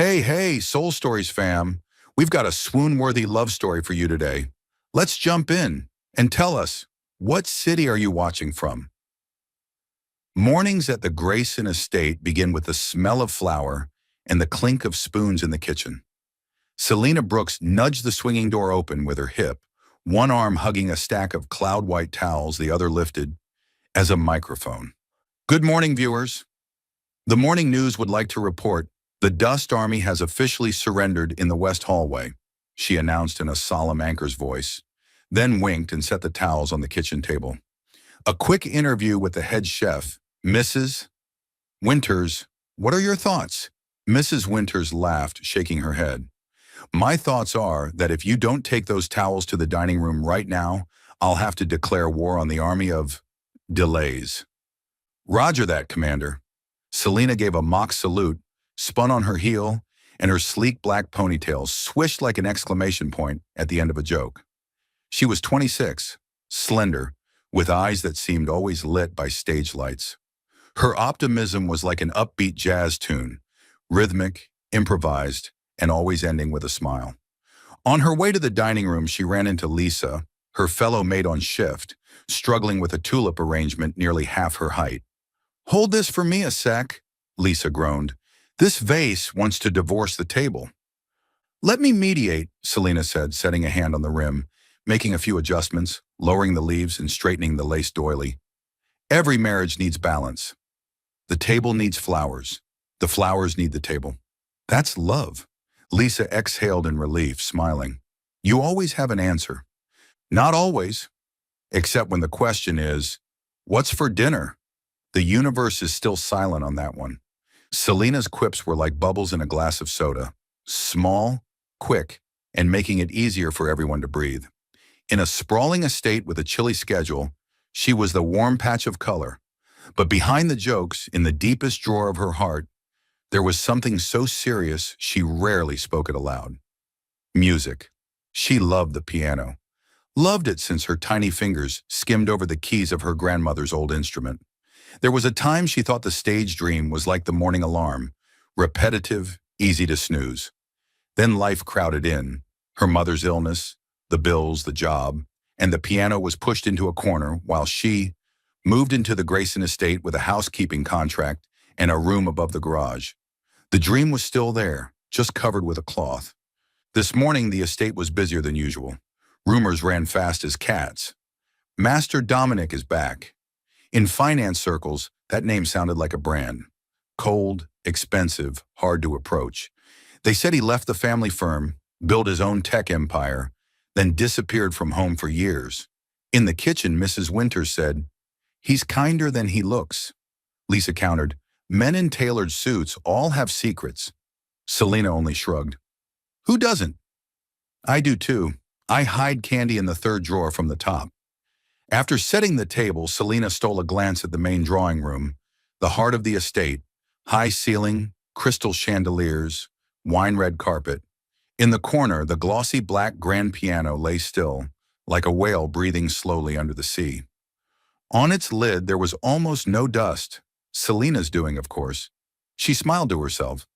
Hey, Soul Stories fam. We've got a swoon-worthy love story for you today. Let's jump in and tell us, what city are you watching from? Mornings at the Grayson estate begin with the smell of flour and the clink of spoons in the kitchen. Selena Brooks nudged the swinging door open with her hip, one arm hugging a stack of cloud-white towels, the other lifted as a microphone. Good morning, viewers. The morning news would like to report the Dust Army has officially surrendered in the West Hallway, she announced in a solemn anchor's voice, then winked and set the towels on the kitchen table. A quick interview with the head chef, Mrs. Winters. What are your thoughts? Mrs. Winters laughed, shaking her head. My thoughts are that if you don't take those towels to the dining room right now, I'll have to declare war on the army of delays. Roger that, Commander. Selena gave a mock salute, spun on her heel, and her sleek black ponytail swished like an exclamation point at the end of a joke. She was 26, slender, with eyes that seemed always lit by stage lights. Her optimism was like an upbeat jazz tune, rhythmic, improvised, and always ending with a smile. On her way to the dining room, she ran into Lisa, her fellow maid on shift, struggling with a tulip arrangement nearly half her height. "Hold this for me a sec," Lisa groaned. "This vase wants to divorce the table." "Let me mediate," Selena said, setting a hand on the rim, making a few adjustments, lowering the leaves and straightening the lace doily. "Every marriage needs balance. The table needs flowers. The flowers need the table. That's love." Lisa exhaled in relief, smiling. "You always have an answer." "Not always, except when the question is, what's for dinner?" The universe is still silent on that one. Selena's quips were like bubbles in a glass of soda, small, quick, and making it easier for everyone to breathe. In a sprawling estate with a chilly schedule, she was the warm patch of color. But behind the jokes, in the deepest drawer of her heart, there was something so serious she rarely spoke it aloud. Music. She loved the piano. Loved it since her tiny fingers skimmed over the keys of her grandmother's old instrument. There was a time she thought the stage dream was like the morning alarm, repetitive, easy to snooze. Then life crowded in, her mother's illness, the bills, the job, and the piano was pushed into a corner while she moved into the Grayson estate with a housekeeping contract and a room above the garage. The dream was still there, just covered with a cloth. This morning, the estate was busier than usual. Rumors ran fast as cats. Master Dominic is back. In finance circles, that name sounded like a brand. Cold, expensive, hard to approach. They said he left the family firm, built his own tech empire, then disappeared from home for years. In the kitchen, Mrs. Winters said, "He's kinder than he looks." Lisa countered, "Men in tailored suits all have secrets." Selena only shrugged. "Who doesn't?" "I do too. I hide candy in the third drawer from the top." After setting the table, Selena stole a glance at the main drawing room, the heart of the estate, high ceiling, crystal chandeliers, wine-red carpet. In the corner, the glossy black grand piano lay still, like a whale breathing slowly under the sea. On its lid, there was almost no dust. Selena's doing, of course. She smiled to herself.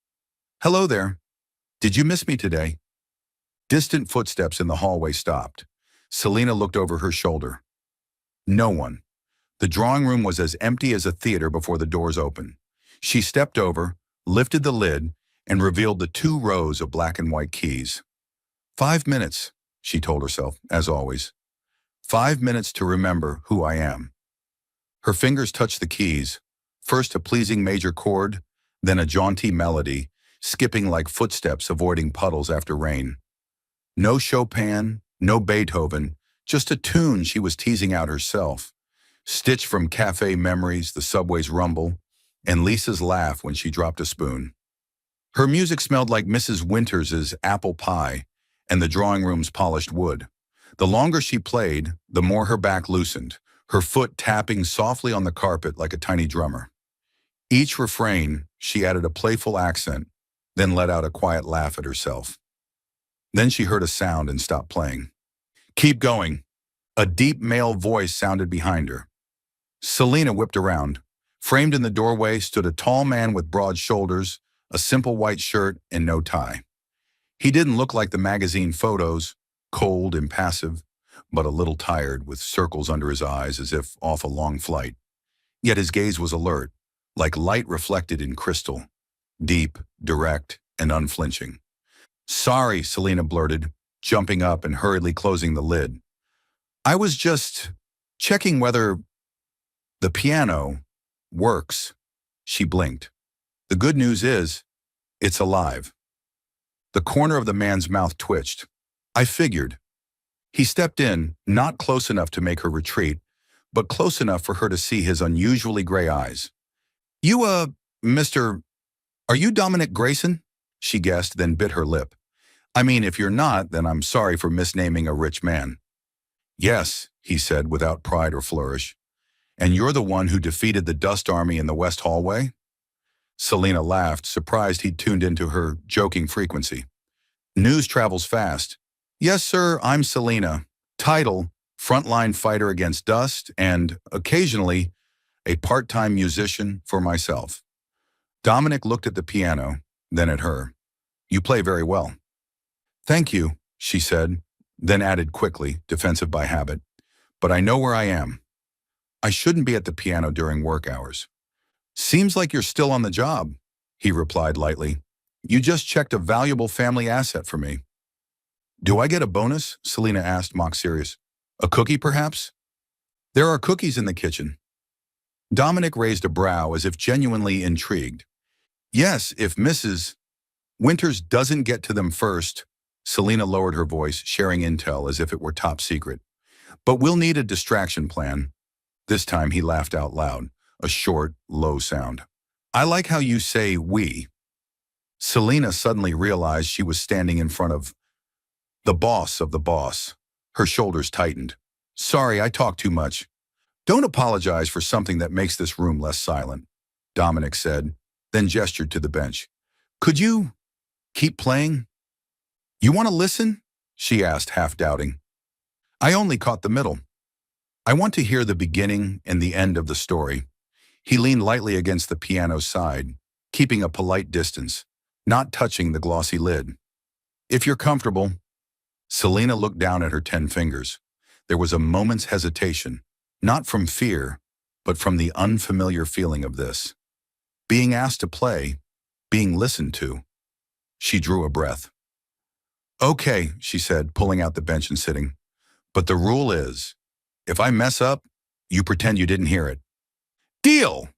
"Hello there. Did you miss me today?" Distant footsteps in the hallway stopped. Selena looked over her shoulder. No one. The drawing room was as empty as a theater before the doors opened. She stepped over, lifted the lid, and revealed the 2 rows of black and white keys. 5 minutes, she told herself, as always. 5 minutes to remember who I am. Her fingers touched the keys, first a pleasing major chord, then a jaunty melody, skipping like footsteps avoiding puddles after rain. No Chopin, no Beethoven, just a tune she was teasing out herself, stitched from cafe memories, the subway's rumble, and Lisa's laugh when she dropped a spoon. Her music smelled like Mrs. Winters's apple pie and the drawing room's polished wood. The longer she played, the more her back loosened, her foot tapping softly on the carpet like a tiny drummer. Each refrain, she added a playful accent, then let out a quiet laugh at herself. Then she heard a sound and stopped playing. "Keep going." A deep male voice sounded behind her. Selena whipped around. Framed in the doorway stood a tall man with broad shoulders, a simple white shirt and no tie. He didn't look like the magazine photos, cold, impassive, but a little tired with circles under his eyes as if off a long flight. Yet his gaze was alert, like light reflected in crystal, deep, direct, and unflinching. "Sorry," Selena blurted, jumping up and hurriedly closing the lid. "I was just checking whether the piano works." She blinked. "The good news is, it's alive." The corner of the man's mouth twitched. "I figured." He stepped in, not close enough to make her retreat, but close enough for her to see his unusually gray eyes. "You, Mr. Are you Dominic Grayson?" she guessed, then bit her lip. "I mean, if you're not, then I'm sorry for misnaming a rich man." "Yes," he said without pride or flourish. "And you're the one who defeated the Dust Army in the West Hallway?" Selena laughed, surprised he'd tuned into her joking frequency. "News travels fast. Yes, sir, I'm Selena. Title, frontline fighter against dust, and, occasionally, a part-time musician for myself." Dominic looked at the piano, then at her. "You play very well." "Thank you," she said, then added quickly, defensive by habit. "But I know where I am. I shouldn't be at the piano during work hours." "Seems like you're still on the job," he replied lightly. "You just checked a valuable family asset for me." "Do I get a bonus?" Selena asked, mock serious. "A cookie, perhaps?" "There are cookies in the kitchen." Dominic raised a brow as if genuinely intrigued. "Yes, if Mrs. Winters doesn't get to them first." Selena lowered her voice, sharing intel as if it were top secret. "But we'll need a distraction plan." This time he laughed out loud, a short, low sound. "I like how you say we." Selena suddenly realized she was standing in front of the boss of the boss. Her shoulders tightened. "Sorry, I talk too much." "Don't apologize for something that makes this room less silent," Dominic said, then gestured to the bench. "Could you keep playing?" "You want to listen?" she asked, half doubting. "I only caught the middle. I want to hear the beginning and the end of the story." He leaned lightly against the piano's side, keeping a polite distance, not touching the glossy lid. "If you're comfortable." Selena looked down at her 10 fingers. There was a moment's hesitation, not from fear, but from the unfamiliar feeling of this. Being asked to play, being listened to. She drew a breath. "Okay," she said, pulling out the bench and sitting. "But the rule is, if I mess up, you pretend you didn't hear it." "Deal!"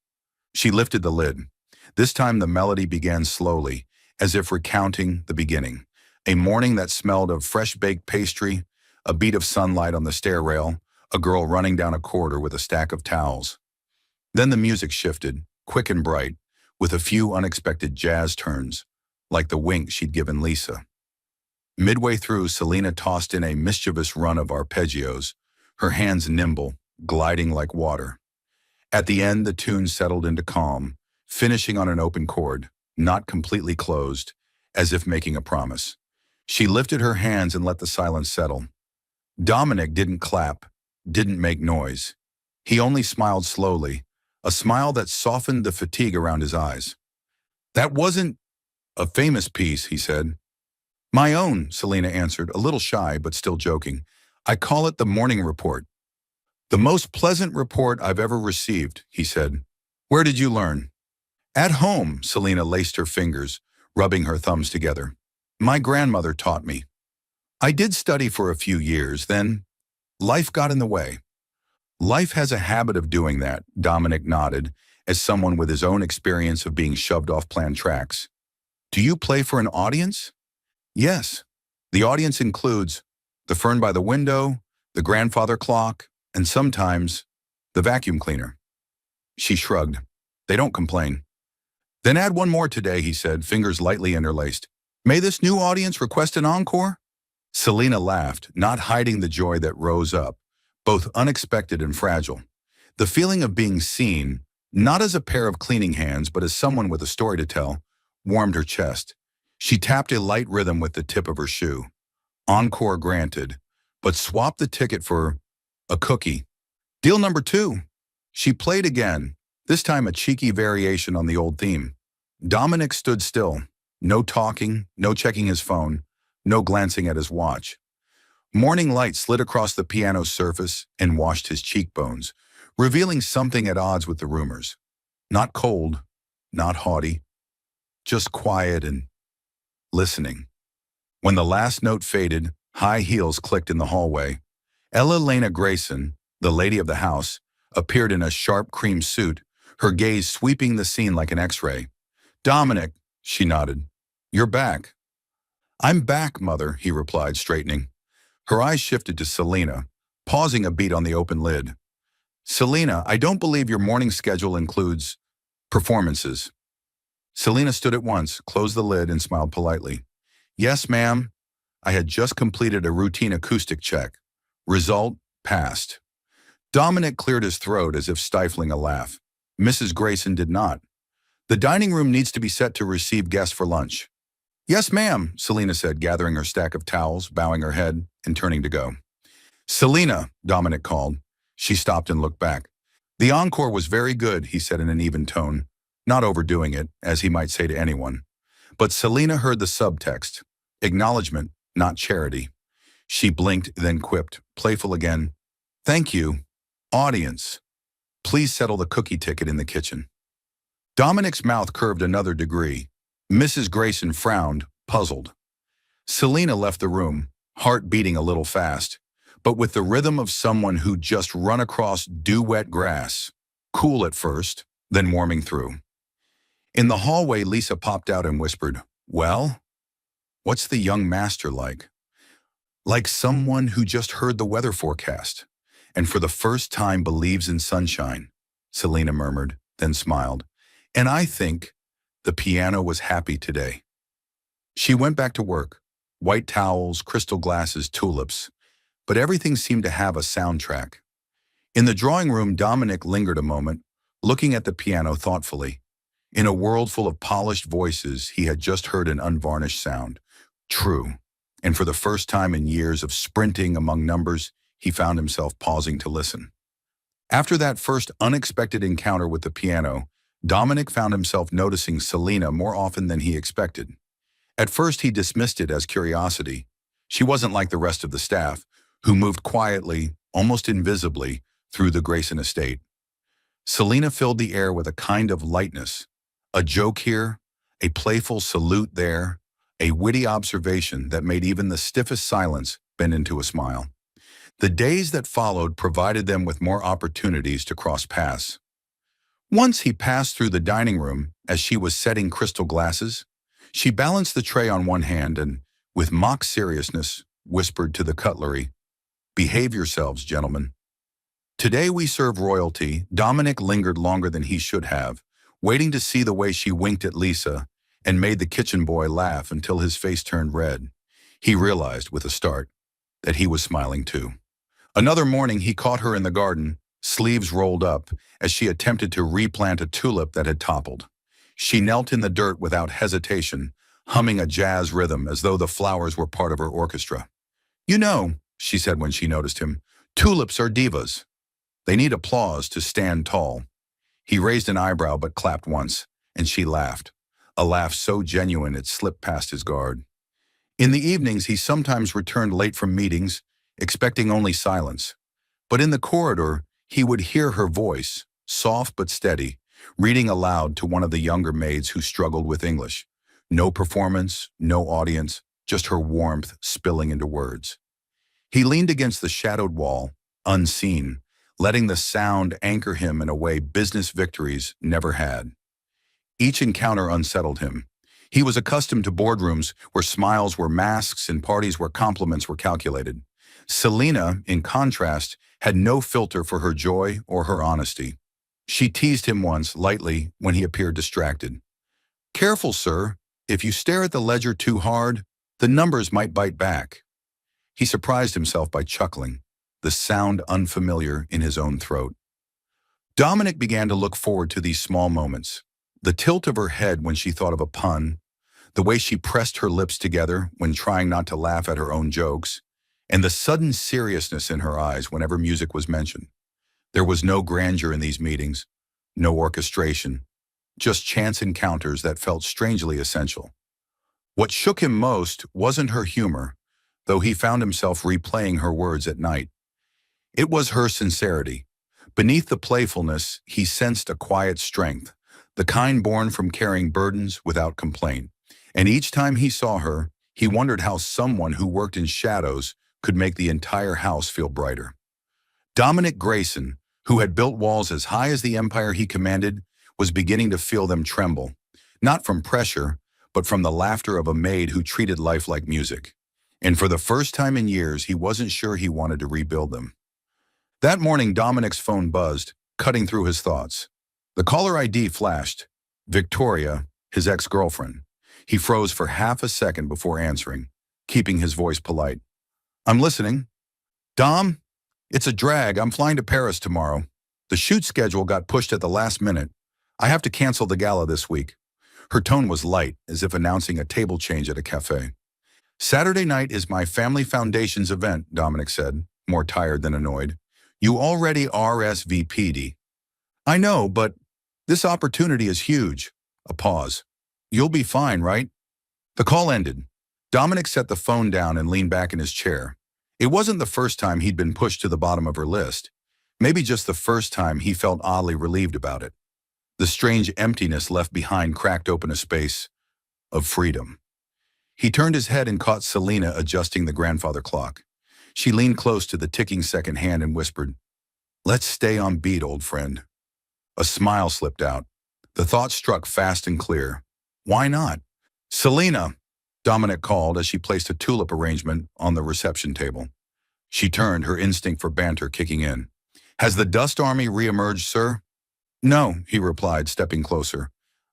She lifted the lid. This time the melody began slowly, as if recounting the beginning. A morning that smelled of fresh-baked pastry, a beat of sunlight on the stair rail, a girl running down a corridor with a stack of towels. Then the music shifted, quick and bright, with a few unexpected jazz turns, like the wink she'd given Lisa. Midway through, Selena tossed in a mischievous run of arpeggios, her hands nimble, gliding like water. At the end, the tune settled into calm, finishing on an open chord, not completely closed, as if making a promise. She lifted her hands and let the silence settle. Dominic didn't clap, didn't make noise. He only smiled slowly, a smile that softened the fatigue around his eyes. "That wasn't a famous piece," he said. "My own," Selena answered, a little shy but still joking. "I call it the morning report." "The most pleasant report I've ever received," he said. "Where did you learn?" "At home," Selena laced her fingers, rubbing her thumbs together. "My grandmother taught me. I did study for a few years, then life got in the way." "Life has a habit of doing that," Dominic nodded, as someone with his own experience of being shoved off planned tracks. "Do you play for an audience?" "Yes. The audience includes the fern by the window, the grandfather clock, and sometimes the vacuum cleaner." She shrugged. "They don't complain." "Then add one more today," he said, fingers lightly interlaced. "May this new audience request an encore?" Selena laughed, not hiding the joy that rose up, both unexpected and fragile. The feeling of being seen, not as a pair of cleaning hands, but as someone with a story to tell, warmed her chest. She tapped a light rhythm with the tip of her shoe. Encore granted, but swapped the ticket for a cookie. "Deal number 2. She played again, this time a cheeky variation on the old theme. Dominic stood still. No talking, no checking his phone, no glancing at his watch. Morning light slid across the piano's surface and washed his cheekbones, revealing something at odds with the rumors. Not cold, not haughty, just quiet and listening. When the last note faded, high heels clicked in the hallway. Ella Lena Grayson, the lady of the house, appeared in a sharp cream suit, her gaze sweeping the scene like an X-ray. "Dominic," she nodded. "You're back." "I'm back, Mother," he replied, straightening. Her eyes shifted to Selena, pausing a beat on the open lid. "Selena, I don't believe your morning schedule includes performances." Selena stood at once, closed the lid, and smiled politely. "Yes, ma'am. I had just completed a routine acoustic check. Result, passed." Dominic cleared his throat as if stifling a laugh. Mrs. Grayson did not. "The dining room needs to be set to receive guests for lunch." "Yes, ma'am," Selena said, gathering her stack of towels, bowing her head, and turning to go. "Selena," Dominic called. She stopped and looked back. "The encore was very good," he said in an even tone, not overdoing it, as he might say to anyone. But Selena heard the subtext. Acknowledgement, not charity. She blinked, then quipped, playful again. "Thank you. Audience, please settle the cookie ticket in the kitchen." Dominic's mouth curved another degree. Mrs. Grayson frowned, puzzled. Selena left the room, heart beating a little fast, but with the rhythm of someone who'd just run across dew-wet grass, cool at first, then warming through. In the hallway, Lisa popped out and whispered, "Well, what's the young master like?" "Like someone who just heard the weather forecast, and for the first time believes in sunshine," Selena murmured, then smiled. "And I think the piano was happy today." She went back to work. White towels, crystal glasses, tulips. But everything seemed to have a soundtrack. In the drawing room, Dominic lingered a moment, looking at the piano thoughtfully. In a world full of polished voices, he had just heard an unvarnished sound. True. And for the first time in years of sprinting among numbers, he found himself pausing to listen. After that first unexpected encounter with the piano, Dominic found himself noticing Selena more often than he expected. At first, he dismissed it as curiosity. She wasn't like the rest of the staff, who moved quietly, almost invisibly, through the Grayson estate. Selena filled the air with a kind of lightness. A joke here, a playful salute there, a witty observation that made even the stiffest silence bend into a smile. The days that followed provided them with more opportunities to cross paths. Once he passed through the dining room as she was setting crystal glasses. She balanced the tray on one hand and, with mock seriousness, whispered to the cutlery, "Behave yourselves, gentlemen." "Today we serve royalty." Dominic lingered longer than he should have, waiting to see the way she winked at Lisa and made the kitchen boy laugh until his face turned red. He realized, with a start, that he was smiling too. Another morning he caught her in the garden, sleeves rolled up, as she attempted to replant a tulip that had toppled. She knelt in the dirt without hesitation, humming a jazz rhythm as though the flowers were part of her orchestra. "You know," she said when she noticed him, "tulips are divas. They need applause to stand tall." He raised an eyebrow but clapped once, and she laughed, a laugh so genuine it slipped past his guard. In the evenings, he sometimes returned late from meetings, expecting only silence. But in the corridor, he would hear her voice, soft but steady, reading aloud to one of the younger maids who struggled with English. No performance, no audience, just her warmth spilling into words. He leaned against the shadowed wall, unseen, letting the sound anchor him in a way business victories never had. Each encounter unsettled him. He was accustomed to boardrooms where smiles were masks and parties where compliments were calculated. Selena, in contrast, had no filter for her joy or her honesty. She teased him once, lightly, when he appeared distracted. "Careful, sir. If you stare at the ledger too hard, the numbers might bite back." He surprised himself by chuckling, the sound unfamiliar in his own throat. Dominic began to look forward to these small moments. The tilt of her head when she thought of a pun, the way she pressed her lips together when trying not to laugh at her own jokes, and the sudden seriousness in her eyes whenever music was mentioned. There was no grandeur in these meetings, no orchestration, just chance encounters that felt strangely essential. What shook him most wasn't her humor, though he found himself replaying her words at night. It was her sincerity. Beneath the playfulness, he sensed a quiet strength, the kind born from carrying burdens without complaint. And each time he saw her, he wondered how someone who worked in shadows could make the entire house feel brighter. Dominic Grayson, who had built walls as high as the empire he commanded, was beginning to feel them tremble, not from pressure, but from the laughter of a maid who treated life like music. And for the first time in years, he wasn't sure he wanted to rebuild them. That morning, Dominic's phone buzzed, cutting through his thoughts. The caller ID flashed. Victoria, his ex-girlfriend. He froze for half a second before answering, keeping his voice polite. I'm listening. Dom, it's a drag. I'm flying to Paris tomorrow. The shoot schedule got pushed at the last minute. I have to cancel the gala this week. Her tone was light, as if announcing a table change at a cafe. Saturday night is my family foundation's event, Dominic said, more tired than annoyed. You already RSVP'd. I know, but this opportunity is huge. A pause. You'll be fine, right? The call ended. Dominic set the phone down and leaned back in his chair. It wasn't the first time he'd been pushed to the bottom of her list. Maybe just the first time he felt oddly relieved about it. The strange emptiness left behind cracked open a space of freedom. He turned his head and caught Selena adjusting the grandfather clock. She leaned close to the ticking second hand and whispered, Let's stay on beat, old friend. A smile slipped out. The thought struck fast and clear. Why not? Selena, Dominic called as she placed a tulip arrangement on the reception table. She turned, her instinct for banter kicking in. Has the dust army reemerged, sir? No, he replied, stepping closer.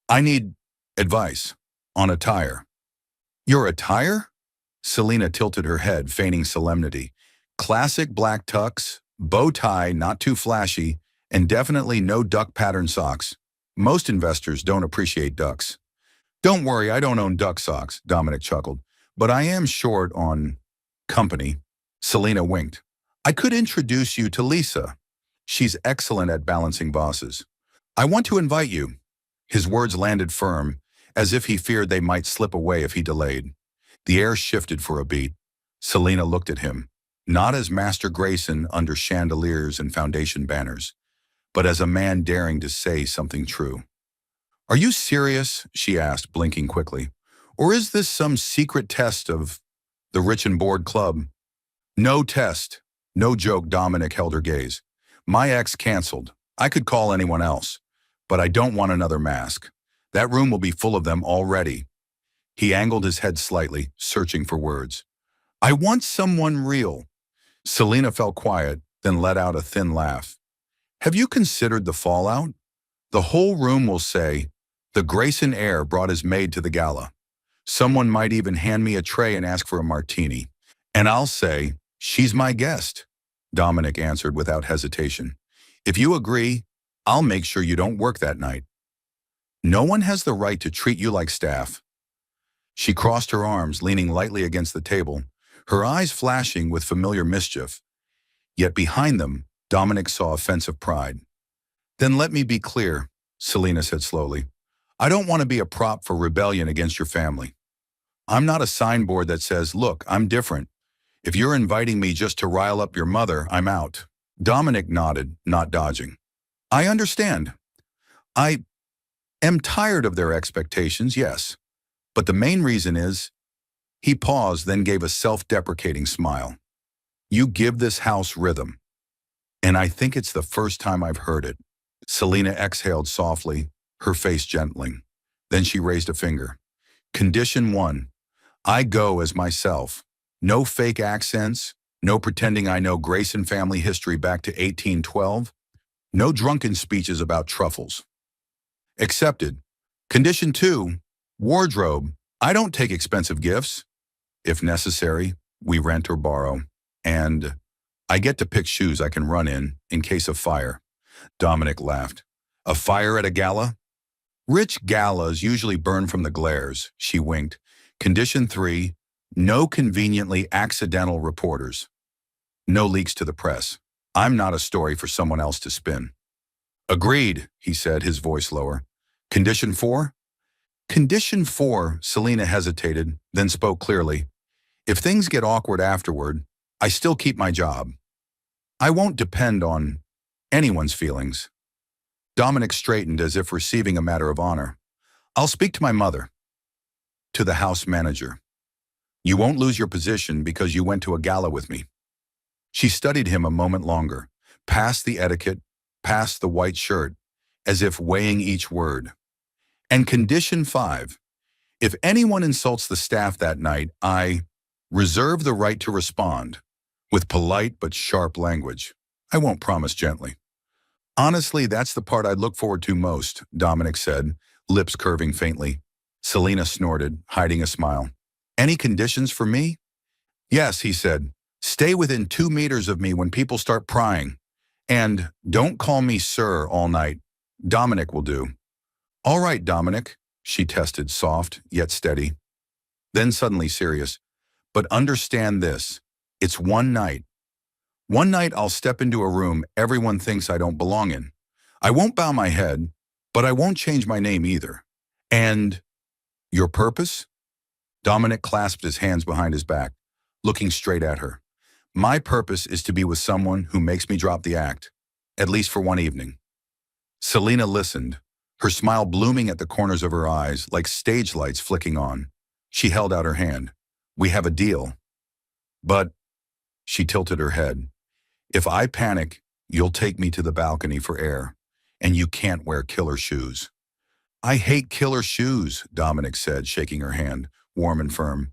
I need advice on attire. Your attire? Selena tilted her head, feigning solemnity. Classic black tux, bow tie, not too flashy, and definitely no duck pattern socks. Most investors don't appreciate ducks. Don't worry, I don't own duck socks, Dominic chuckled. But I am short on company. Selena winked. I could introduce you to Lisa. She's excellent at balancing bosses. I want to invite you. His words landed firm, as if he feared they might slip away if he delayed. The air shifted for a beat. Selena looked at him, not as Master Grayson under chandeliers and foundation banners, but as a man daring to say something true. Are you serious? She asked, blinking quickly. Or is this some secret test of the rich and bored club? No test. No joke, Dominic held her gaze. My ex canceled. I could call anyone else, but I don't want another mask. That room will be full of them already. He angled his head slightly, searching for words. I want someone real. Selena fell quiet, then let out a thin laugh. Have you considered the fallout? The whole room will say, the Grayson heir brought his maid to the gala. Someone might even hand me a tray and ask for a martini. And I'll say, she's my guest, Dominic answered without hesitation. If you agree, I'll make sure you don't work that night. No one has the right to treat you like staff. She crossed her arms, leaning lightly against the table, her eyes flashing with familiar mischief. Yet behind them, Dominic saw offensive pride. Then let me be clear, Selena said slowly. I don't want to be a prop for rebellion against your family. I'm not a signboard that says, look, I'm different. If you're inviting me just to rile up your mother, I'm out. Dominic nodded, not dodging. I understand. I am tired of their expectations, yes. But the main reason is, he paused, then gave a self-deprecating smile. You give this house rhythm. And I think it's the first time I've heard it. Selena exhaled softly, her face gentling. Then she raised a finger. Condition 1. I go as myself. No fake accents, no pretending I know Grayson family history back to 1812, no drunken speeches about truffles. Accepted. Condition 2. Wardrobe. I don't take expensive gifts. If necessary, we rent or borrow. And I get to pick shoes I can run in case of fire. Dominic laughed. A fire at a gala? Rich galas usually burn from the glares, she winked. Condition 3, no conveniently accidental reporters. No leaks to the press. I'm not a story for someone else to spin. Agreed, he said, his voice lower. Condition 4? Condition 4, Selena hesitated, then spoke clearly. If things get awkward afterward, I still keep my job. I won't depend on anyone's feelings. Dominic straightened as if receiving a matter of honor. I'll speak to my mother. To the house manager. You won't lose your position because you went to a gala with me. She studied him a moment longer, past the etiquette, past the white shirt, as if weighing each word. And condition 5, if anyone insults the staff that night, I reserve the right to respond, with polite but sharp language. I won't promise gently. Honestly, that's the part I'd look forward to most, Dominic said, lips curving faintly. Selena snorted, hiding a smile. Any conditions for me? Yes, he said. Stay within 2 meters of me when people start prying. And don't call me sir all night. Dominic will do. All right, Dominic, she tested, soft yet steady. Then suddenly serious. But understand this. It's one night. One night I'll step into a room everyone thinks I don't belong in. I won't bow my head, but I won't change my name either. And your purpose? Dominic clasped his hands behind his back, looking straight at her. My purpose is to be with someone who makes me drop the act, at least for one evening. Selena listened, her smile blooming at the corners of her eyes like stage lights flicking on. She held out her hand. We have a deal. But, she tilted her head, if I panic, you'll take me to the balcony for air, and you can't wear killer shoes. I hate killer shoes, Dominic said, shaking her hand, warm and firm.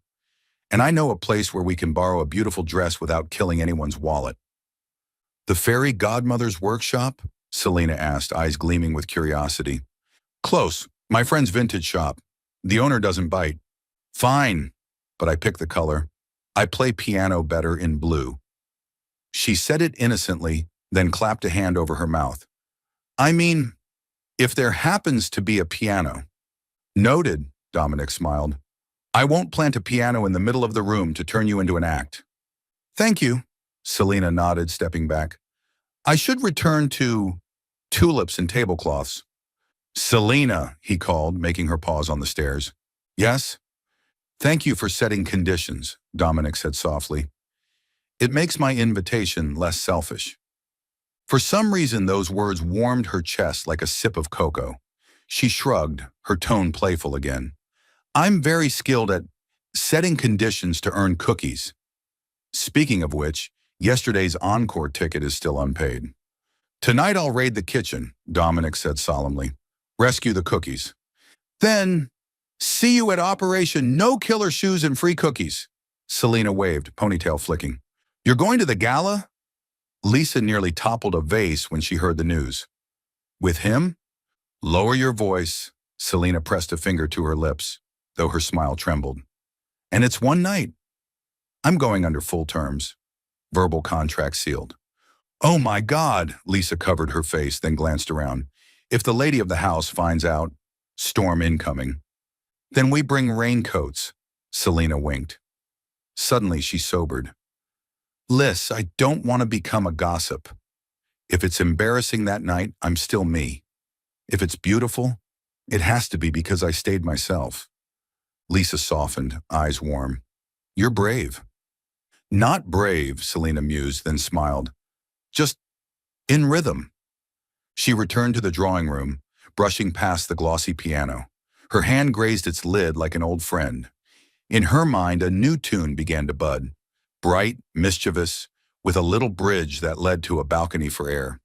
And I know a place where we can borrow a beautiful dress without killing anyone's wallet. The fairy godmother's workshop? Selena asked, eyes gleaming with curiosity. Close. My friend's vintage shop. The owner doesn't bite. Fine, but I pick the color. I play piano better in blue. She said it innocently, then clapped a hand over her mouth. I mean, if there happens to be a piano. Noted, Dominic smiled. I won't plant a piano in the middle of the room to turn you into an act. Thank you, Selena nodded, stepping back. I should return to tulips and tablecloths. Selena, he called, making her pause on the stairs. Yes? Thank you for setting conditions, Dominic said softly. It makes my invitation less selfish. For some reason, those words warmed her chest like a sip of cocoa. She shrugged, her tone playful again. I'm very skilled at setting conditions to earn cookies. Speaking of which, yesterday's encore ticket is still unpaid. Tonight I'll raid the kitchen, Dominic said solemnly. Rescue the cookies. Then, see you at Operation No Killer Shoes and Free Cookies. Selena waved, ponytail flicking. You're going to the gala? Lisa nearly toppled a vase when she heard the news. With him? Lower your voice. Selena pressed a finger to her lips, though her smile trembled. And it's one night. I'm going under full terms. Verbal contract sealed. Oh my God, Lisa covered her face, then glanced around. If the lady of the house finds out, storm incoming. Then we bring raincoats, Selena winked. Suddenly she sobered. Liz, I don't want to become a gossip. If it's embarrassing that night, I'm still me. If it's beautiful, it has to be because I stayed myself. Lisa softened, eyes warm. You're brave. Not brave, Selena mused, then smiled. Just in rhythm. She returned to the drawing room, brushing past the glossy piano. Her hand grazed its lid like an old friend. In her mind, a new tune began to bud. Bright, mischievous, with a little bridge that led to a balcony for air.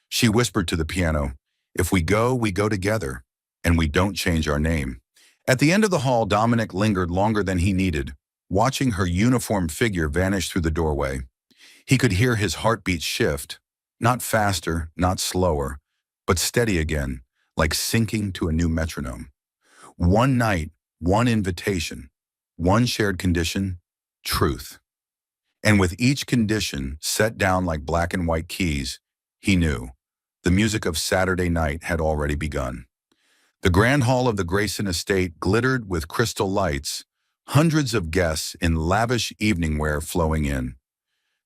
She whispered to the piano, if we go together, and we don't change our name. At the end of the hall, Dominic lingered longer than he needed, watching her uniform figure vanish through the doorway. He could hear his heartbeat shift, not faster, not slower, but steady again, like syncing to a new metronome. One night, one invitation, one shared condition, truth. And with each condition set down like black and white keys, he knew the music of Saturday night had already begun. The grand hall of the Grayson estate glittered with crystal lights, hundreds of guests in lavish evening wear flowing in.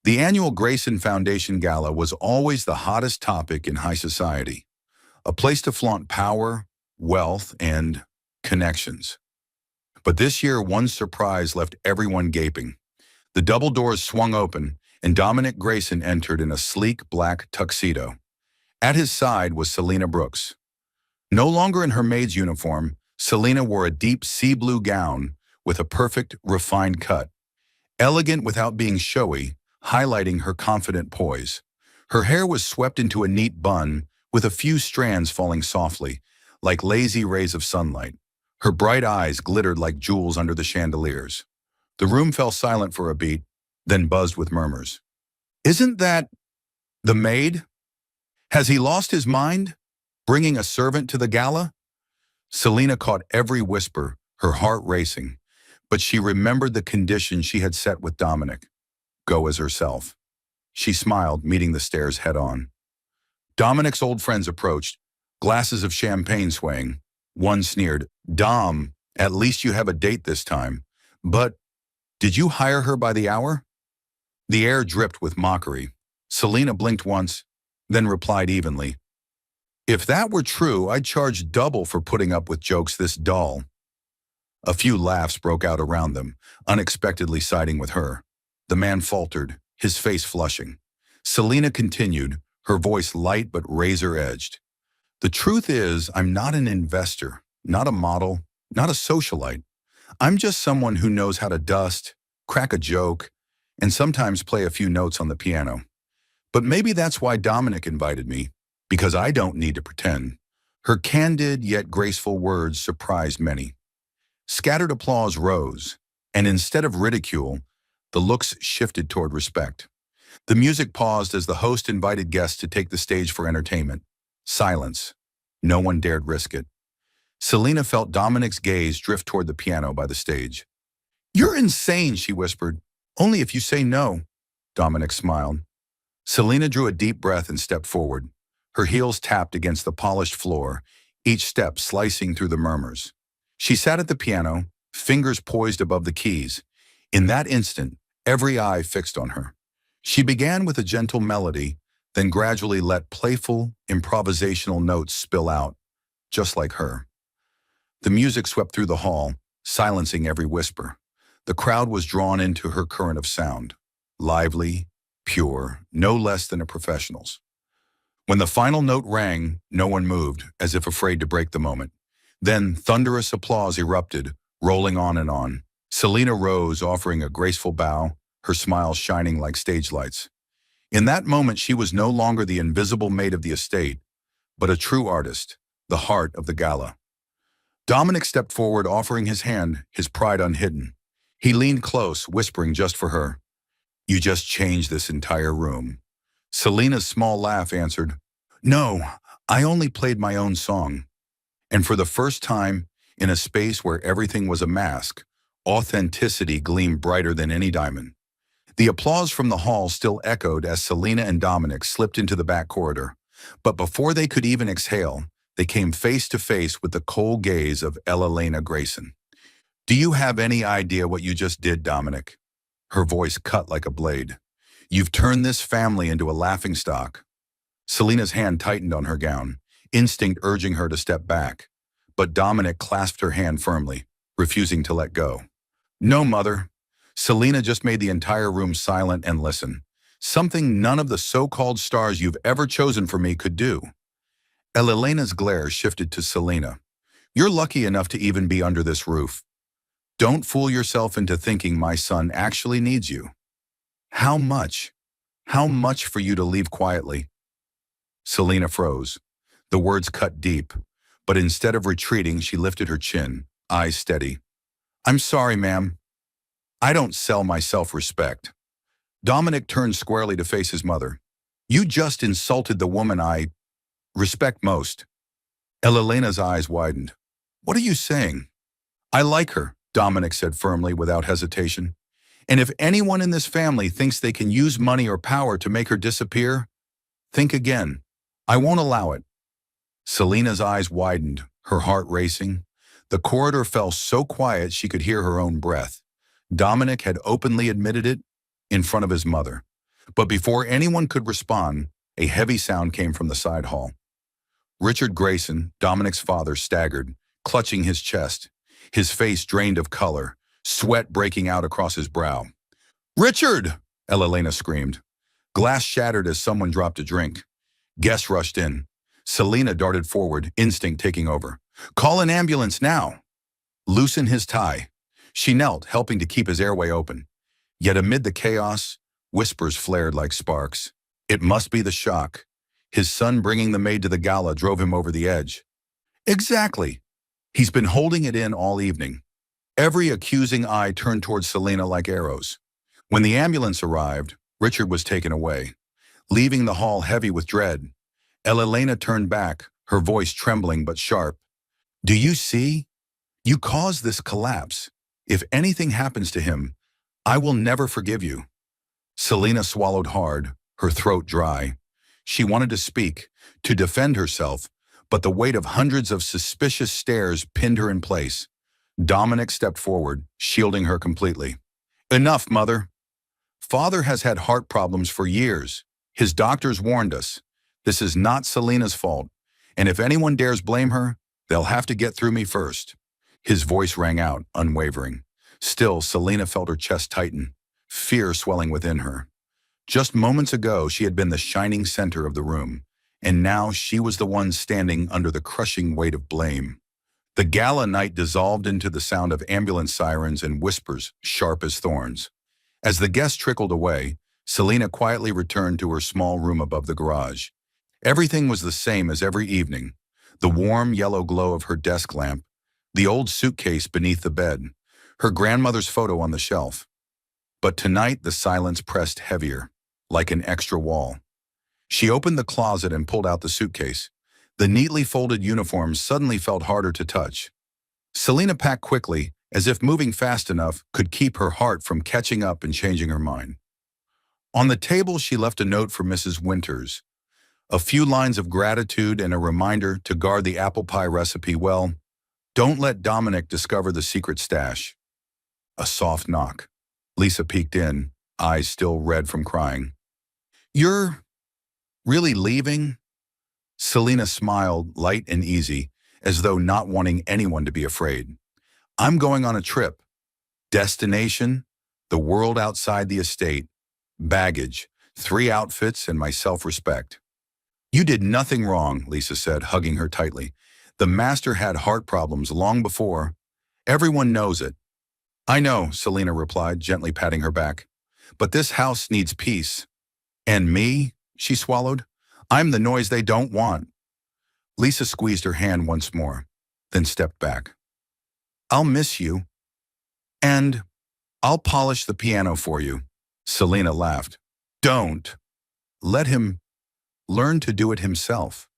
The annual Grayson Foundation Gala was always the hottest topic in high society, a place to flaunt power, wealth, and connections. But this year, one surprise left everyone gaping. The double doors swung open, and Dominic Grayson entered in a sleek black tuxedo. At his side was Selena Brooks. No longer in her maid's uniform, Selena wore a deep sea blue gown with a perfect, refined cut. Elegant without being showy, highlighting her confident poise. Her hair was swept into a neat bun, with a few strands falling softly, like lazy rays of sunlight. Her bright eyes glittered like jewels under the chandeliers. The room fell silent for a beat, then buzzed with murmurs. "Isn't that the maid? Has he lost his mind? Bringing a servant to the gala?" Selena caught every whisper, her heart racing, but she remembered the condition she had set with Dominic: go as herself. She smiled, meeting the stares head-on. Dominic's old friends approached, glasses of champagne swaying. One sneered, "Dom, at least you have a date this time. But did you hire her by the hour?" The air dripped with mockery. Selena blinked once, then replied evenly, "If that were true, I'd charge double for putting up with jokes this dull." A few laughs broke out around them, unexpectedly siding with her. The man faltered, his face flushing. Selena continued, her voice light but razor-edged. "The truth is, I'm not an investor, not a model, not a socialite. I'm just someone who knows how to dust, crack a joke, and sometimes play a few notes on the piano. But maybe that's why Dominic invited me, because I don't need to pretend." Her candid yet graceful words surprised many. Scattered applause rose, and instead of ridicule, the looks shifted toward respect. The music paused as the host invited guests to take the stage for entertainment. Silence. No one dared risk it. Selena felt Dominic's gaze drift toward the piano by the stage. "You're insane," she whispered. "Only if you say no." Dominic smiled. Selena drew a deep breath and stepped forward. Her heels tapped against the polished floor, each step slicing through the murmurs. She sat at the piano, fingers poised above the keys. In that instant, every eye fixed on her. She began with a gentle melody, then gradually let playful, improvisational notes spill out, just like her. The music swept through the hall, silencing every whisper. The crowd was drawn into her current of sound, lively, pure, no less than a professional's. When the final note rang, no one moved, as if afraid to break the moment. Then thunderous applause erupted, rolling on and on. Selena rose, offering a graceful bow, her smile shining like stage lights. In that moment, she was no longer the invisible maid of the estate, but a true artist, the heart of the gala. Dominic stepped forward, offering his hand, his pride unhidden. He leaned close, whispering just for her, "You just changed this entire room." Selena's small laugh answered, "No, I only played my own song." And for the first time, in a space where everything was a mask, authenticity gleamed brighter than any diamond. The applause from the hall still echoed as Selena and Dominic slipped into the back corridor. But before they could even exhale, they came face to face with the cold gaze of Elena Grayson. "Do you have any idea what you just did, Dominic?" Her voice cut like a blade. "You've turned this family into a laughingstock." Selena's hand tightened on her gown, instinct urging her to step back. But Dominic clasped her hand firmly, refusing to let go. "No, Mother." Selena just made the entire room silent and listen. "Something none of the so-called stars you've ever chosen for me could do." Elena's glare shifted to Selena. "You're lucky enough to even be under this roof. Don't fool yourself into thinking my son actually needs you." "How much? How much for you to leave quietly?" Selena froze. The words cut deep, but instead of retreating, she lifted her chin, eyes steady. "I'm sorry, ma'am. I don't sell my self-respect." Dominic turned squarely to face his mother. "You just insulted the woman I respect most." Elena's eyes widened. "What are you saying?" "I like her," Dominic said firmly without hesitation. "And if anyone in this family thinks they can use money or power to make her disappear, think again. I won't allow it." Selena's eyes widened, her heart racing. The corridor fell so quiet she could hear her own breath. Dominic had openly admitted it in front of his mother. But before anyone could respond, a heavy sound came from the side hall. Richard Grayson, Dominic's father, staggered, clutching his chest, his face drained of color, sweat breaking out across his brow. "Richard!" Elena screamed. Glass shattered as someone dropped a drink. Guests rushed in. Selena darted forward, instinct taking over. "Call an ambulance now!" "Loosen his tie." She knelt, helping to keep his airway open. Yet amid the chaos, whispers flared like sparks. It must be the shock. His son bringing the maid to the gala drove him over the edge. Exactly. He's been holding it in all evening. Every accusing eye turned towards Selena like arrows. When the ambulance arrived, Richard was taken away, leaving the hall heavy with dread. Elena turned back, her voice trembling but sharp. "Do you see? You caused this collapse. If anything happens to him, I will never forgive you." Selena swallowed hard, her throat dry. She wanted to speak, to defend herself, but the weight of hundreds of suspicious stares pinned her in place. Dominic stepped forward, shielding her completely. "Enough, Mother. Father has had heart problems for years. His doctors warned us. This is not Selena's fault, and if anyone dares blame her, they'll have to get through me first." His voice rang out, unwavering. Still, Selena felt her chest tighten, fear swelling within her. Just moments ago, she had been the shining center of the room, and now she was the one standing under the crushing weight of blame. The gala night dissolved into the sound of ambulance sirens and whispers sharp as thorns. As the guests trickled away, Selena quietly returned to her small room above the garage. Everything was the same as every evening. The warm yellow glow of her desk lamp, the old suitcase beneath the bed, her grandmother's photo on the shelf. But tonight the silence pressed heavier, like an extra wall. She opened the closet and pulled out the suitcase. The neatly folded uniforms suddenly felt harder to touch. Selena packed quickly, as if moving fast enough could keep her heart from catching up and changing her mind. On the table, she left a note for Mrs. Winters. A few lines of gratitude and a reminder to guard the apple pie recipe well. Don't let Dominic discover the secret stash. A soft knock. Lisa peeked in, eyes still red from crying. "You're really leaving?" Selena smiled, light and easy, as though not wanting anyone to be afraid. "I'm going on a trip. Destination, the world outside the estate. Baggage, 3 outfits, and my self-respect." "You did nothing wrong," Lisa said, hugging her tightly. "The master had heart problems long before. Everyone knows it." "I know," Selena replied, gently patting her back. "But this house needs peace." "And me?" she swallowed. "I'm the noise they don't want." Lisa squeezed her hand once more, then stepped back. "I'll miss you. And I'll polish the piano for you." Selena laughed. "Don't. Let him learn to do it himself."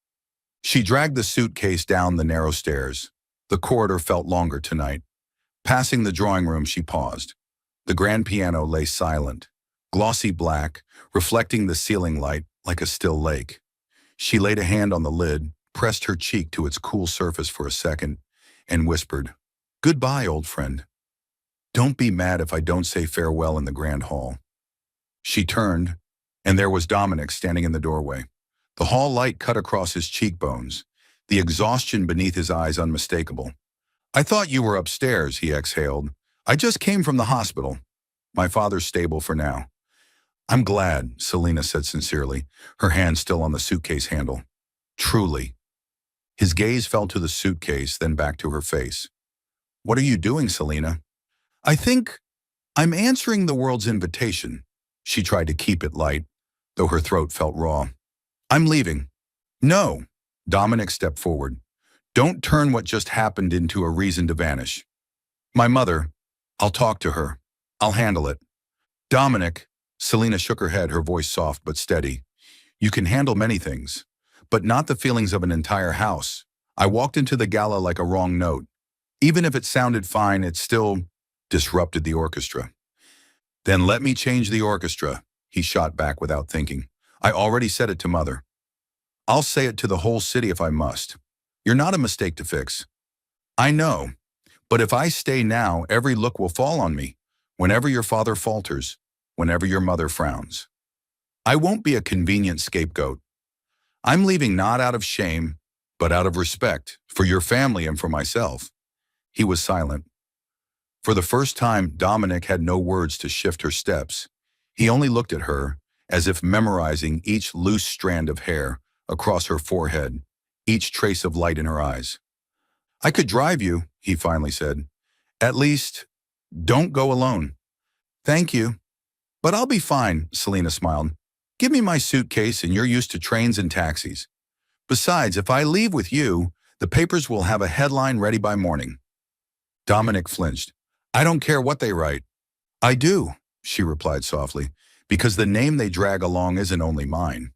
She dragged the suitcase down the narrow stairs. The corridor felt longer tonight. Passing the drawing room, she paused. The grand piano lay silent, glossy black, reflecting the ceiling light like a still lake. She laid a hand on the lid, pressed her cheek to its cool surface for a second, and whispered, "Goodbye, old friend. Don't be mad if I don't say farewell in the grand hall." She turned, and there was Dominic standing in the doorway. The hall light cut across his cheekbones, the exhaustion beneath his eyes unmistakable. "I thought you were upstairs," he exhaled. "I just came from the hospital. My father's stable for now." "I'm glad," Selena said sincerely, her hand still on the suitcase handle. "Truly." His gaze fell to the suitcase, then back to her face. "What are you doing, Selena?" "I think I'm answering the world's invitation." She tried to keep it light, though her throat felt raw. "I'm leaving." "No." Dominic stepped forward. "Don't turn what just happened into a reason to vanish." "My mother, I'll talk to her. I'll handle it." "Dominic," Selena shook her head, her voice soft but steady. "You can handle many things, but not the feelings of an entire house. I walked into the gala like a wrong note. Even if it sounded fine, it still disrupted the orchestra." "Then let me change the orchestra," he shot back without thinking. "I already said it to Mother. I'll say it to the whole city if I must. You're not a mistake to fix." "I know, but if I stay now, every look will fall on me. Whenever your father falters, whenever your mother frowns. I won't be a convenient scapegoat. I'm leaving not out of shame, but out of respect for your family and for myself." He was silent. For the first time, Dominic had no words to shift her steps. He only looked at her, as if memorizing each loose strand of hair across her forehead, each trace of light in her eyes. "I could drive you," he finally said. "At least, don't go alone." "Thank you. But I'll be fine," Selena smiled. "Give me my suitcase and you're used to trains and taxis. Besides, if I leave with you, the papers will have a headline ready by morning." Dominic flinched. "I don't care what they write." "I do," she replied softly, "because the name they drag along isn't only mine."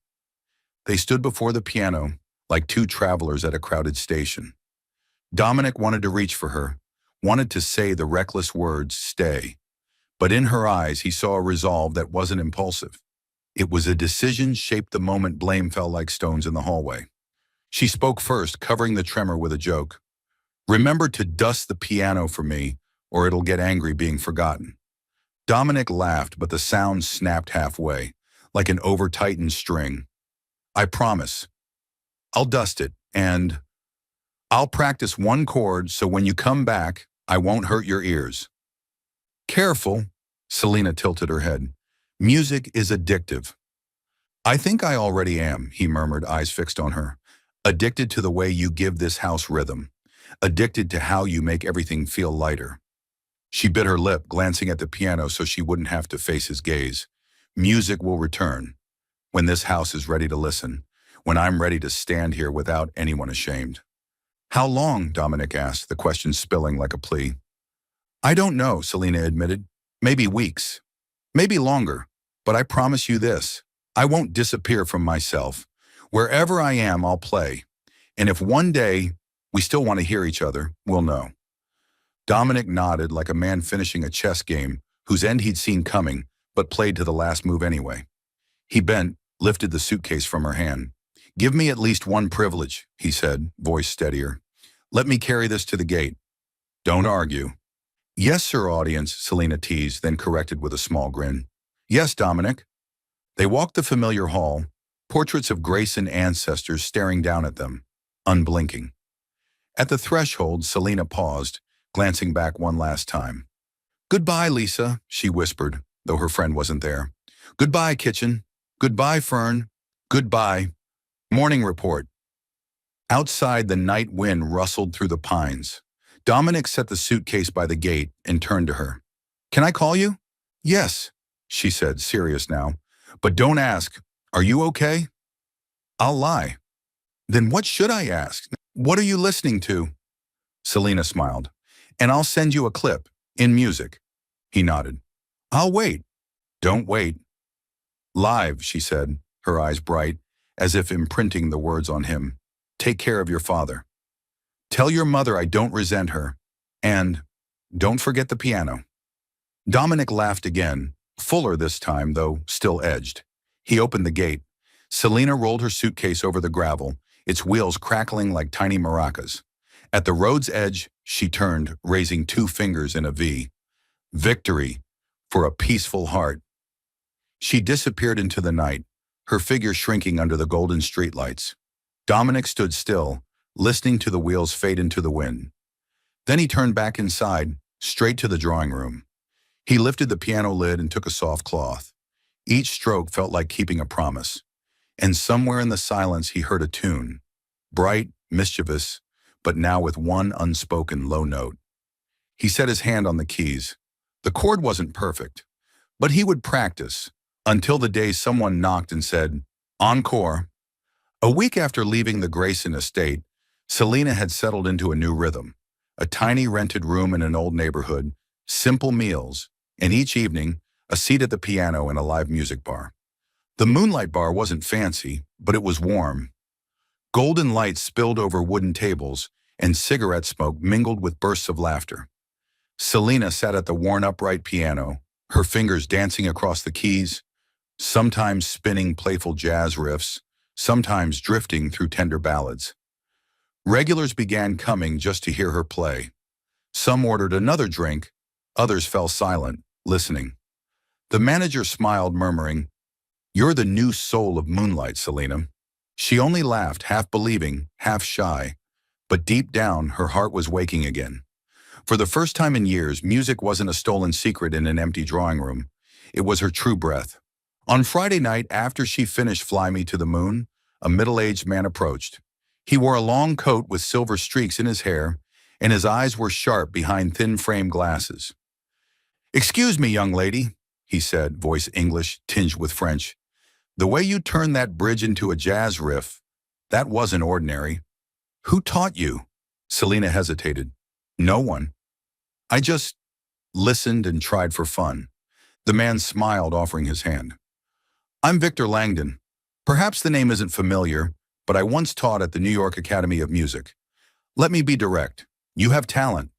They stood before the piano, like two travelers at a crowded station. Dominic wanted to reach for her, wanted to say the reckless words, "Stay." But in her eyes, he saw a resolve that wasn't impulsive. It was a decision shaped the moment blame fell like stones in the hallway. She spoke first, covering the tremor with a joke. "Remember to dust the piano for me, or it'll get angry being forgotten." Dominic laughed, but the sound snapped halfway, like an over-tightened string. "I promise. I'll dust it, and I'll practice one chord so when you come back, I won't hurt your ears." "Careful," Selena tilted her head. "Music is addictive." "I think I already am," he murmured, eyes fixed on her. "Addicted to the way you give this house rhythm. Addicted to how you make everything feel lighter." She bit her lip, glancing at the piano so she wouldn't have to face his gaze. "Music will return. When this house is ready to listen. When I'm ready to stand here without anyone ashamed." "How long?" Dominic asked, the question spilling like a plea. "I don't know," Selena admitted. "Maybe weeks. Maybe longer. But I promise you this. I won't disappear from myself. Wherever I am, I'll play. And if one day we still want to hear each other, we'll know." Dominic nodded like a man finishing a chess game whose end he'd seen coming, but played to the last move anyway. He bent, lifted the suitcase from her hand. "Give me at least one privilege," he said, voice steadier. "Let me carry this to the gate. Don't argue." "Yes, sir, audience," Selena teased, then corrected with a small grin. "Yes, Dominic." They walked the familiar hall, portraits of Grace and ancestors staring down at them, unblinking. At the threshold, Selena paused, glancing back one last time. "Goodbye, Lisa," she whispered, though her friend wasn't there. "Goodbye, kitchen. Goodbye, Fern. Goodbye. Morning report." Outside, the night wind rustled through the pines. Dominic set the suitcase by the gate and turned to her. "Can I call you?" "Yes," she said, serious now. "But don't ask, 'Are you okay?' I'll lie." "Then what should I ask? What are you listening to?" Selena smiled. "And I'll send you a clip, in music." He nodded. "I'll wait." "Don't wait." "Live," she said, her eyes bright, as if imprinting the words on him. "Take care of your father. Tell your mother I don't resent her. And don't forget the piano." Dominic laughed again, fuller this time, though still edged. He opened the gate. Selena rolled her suitcase over the gravel, its wheels crackling like tiny maracas. At the road's edge, she turned, raising two fingers in a V. Victory for a peaceful heart. She disappeared into the night, her figure shrinking under the golden streetlights. Dominic stood still, listening to the wheels fade into the wind. Then he turned back inside, straight to the drawing room. He lifted the piano lid and took a soft cloth. Each stroke felt like keeping a promise. And somewhere in the silence he heard a tune. Bright, mischievous, but now with one unspoken low note. He set his hand on the keys. The chord wasn't perfect, but he would practice, until the day someone knocked and said, "Encore." A week after leaving the Grayson estate, Selena had settled into a new rhythm. A tiny rented room in an old neighborhood, simple meals, and each evening, a seat at the piano in a live music bar. The Moonlight Bar wasn't fancy, but it was warm. Golden lights spilled over wooden tables, and cigarette smoke mingled with bursts of laughter. Selena sat at the worn upright piano, her fingers dancing across the keys, sometimes spinning playful jazz riffs, sometimes drifting through tender ballads. Regulars began coming just to hear her play. Some ordered another drink, others fell silent, listening. The manager smiled, murmuring, "You're the new soul of Moonlight, Selena." She only laughed, half believing, half shy, but deep down, her heart was waking again. For the first time in years, music wasn't a stolen secret in an empty drawing room. It was her true breath. On Friday night, after she finished Fly Me to the Moon, a middle-aged man approached. He wore a long coat with silver streaks in his hair, and his eyes were sharp behind thin-frame glasses. "Excuse me, young lady," he said, voice English tinged with French. "The way you turned that bridge into a jazz riff, that wasn't ordinary. Who taught you?" Selena hesitated. "No one. I just listened and tried for fun." The man smiled, offering his hand. "I'm Victor Langdon. Perhaps the name isn't familiar, but I once taught at the New York Academy of Music. Let me be direct. You have talent.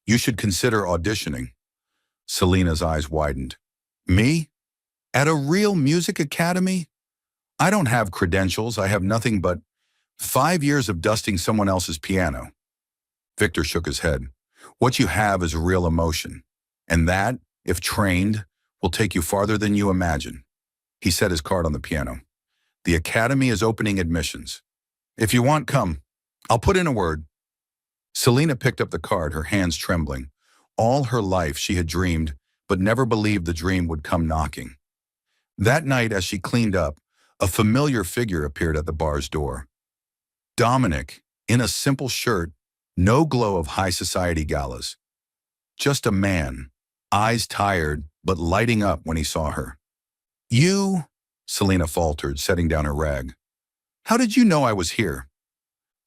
You should consider auditioning." Selena's eyes widened. "Me? At a real music academy? I don't have credentials. I have nothing but 5 years of dusting someone else's piano." Victor shook his head. "What you have is real emotion. And that, if trained, will take you farther than you imagine." He set his card on the piano. "The Academy is opening admissions. If you want, come. I'll put in a word." Selena picked up the card, her hands trembling. All her life she had dreamed, but never believed the dream would come knocking. That night, as she cleaned up, a familiar figure appeared at the bar's door. Dominic, in a simple shirt, no glow of high society galas. Just a man, eyes tired, but lighting up when he saw her. "You," Selena faltered, setting down her rag. "How did you know I was here?"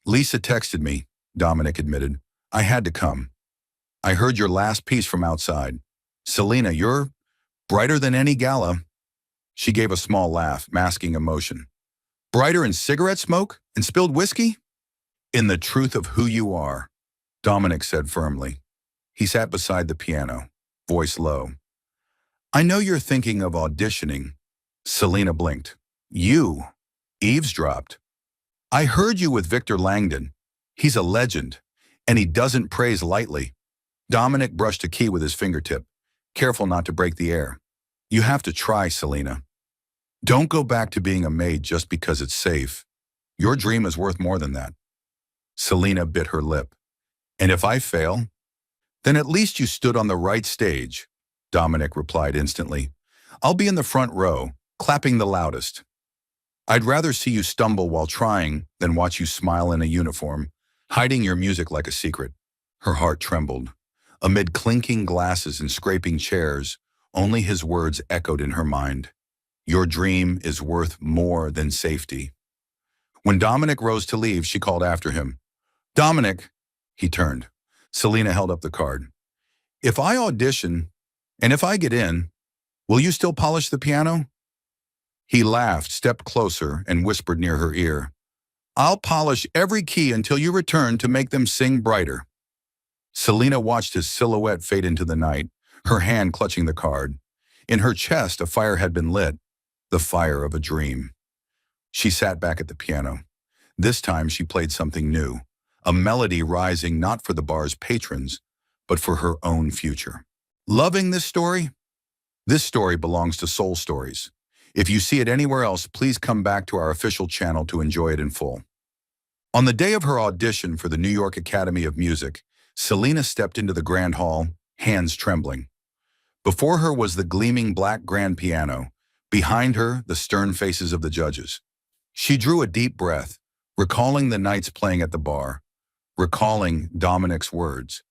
"Lisa texted me," Dominic admitted. "I had to come. I heard your last piece from outside. Selena, you're brighter than any gala." She gave a small laugh, masking emotion. "Brighter in cigarette smoke and spilled whiskey?" "In the truth of who you are," Dominic said firmly. He sat beside the piano, voice low. "I know you're thinking of auditioning." Selena blinked. "You eavesdropped. I heard you with Victor Langdon. He's a legend, and he doesn't praise lightly." Dominic brushed a key with his fingertip, careful not to break the air. "You have to try, Selena. Don't go back to being a maid just because it's safe. Your dream is worth more than that." Selena bit her lip. "And if I fail?" "Then at least you stood on the right stage," Dominic replied instantly. "I'll be in the front row, clapping the loudest. I'd rather see you stumble while trying than watch you smile in a uniform, hiding your music like a secret." Her heart trembled. Amid clinking glasses and scraping chairs, only his words echoed in her mind. "Your dream is worth more than safety." When Dominic rose to leave, she called after him. "Dominic!" He turned. Selena held up the card. "If I audition, and if I get in, will you still polish the piano?" He laughed, stepped closer, and whispered near her ear. "I'll polish every key until you return to make them sing brighter." Selena watched his silhouette fade into the night, her hand clutching the card. In her chest, a fire had been lit, the fire of a dream. She sat back at the piano. This time she played something new, a melody rising not for the bar's patrons, but for her own future. Loving this story? This story belongs to Soul Stories. If you see it anywhere else, please come back to our official channel to enjoy it in full. On the day of her audition for the New York Academy of Music, Selena stepped into the grand hall, hands trembling. Before her was the gleaming black grand piano. Behind her, the stern faces of the judges. She drew a deep breath, recalling the nights playing at the bar, recalling Dominic's words.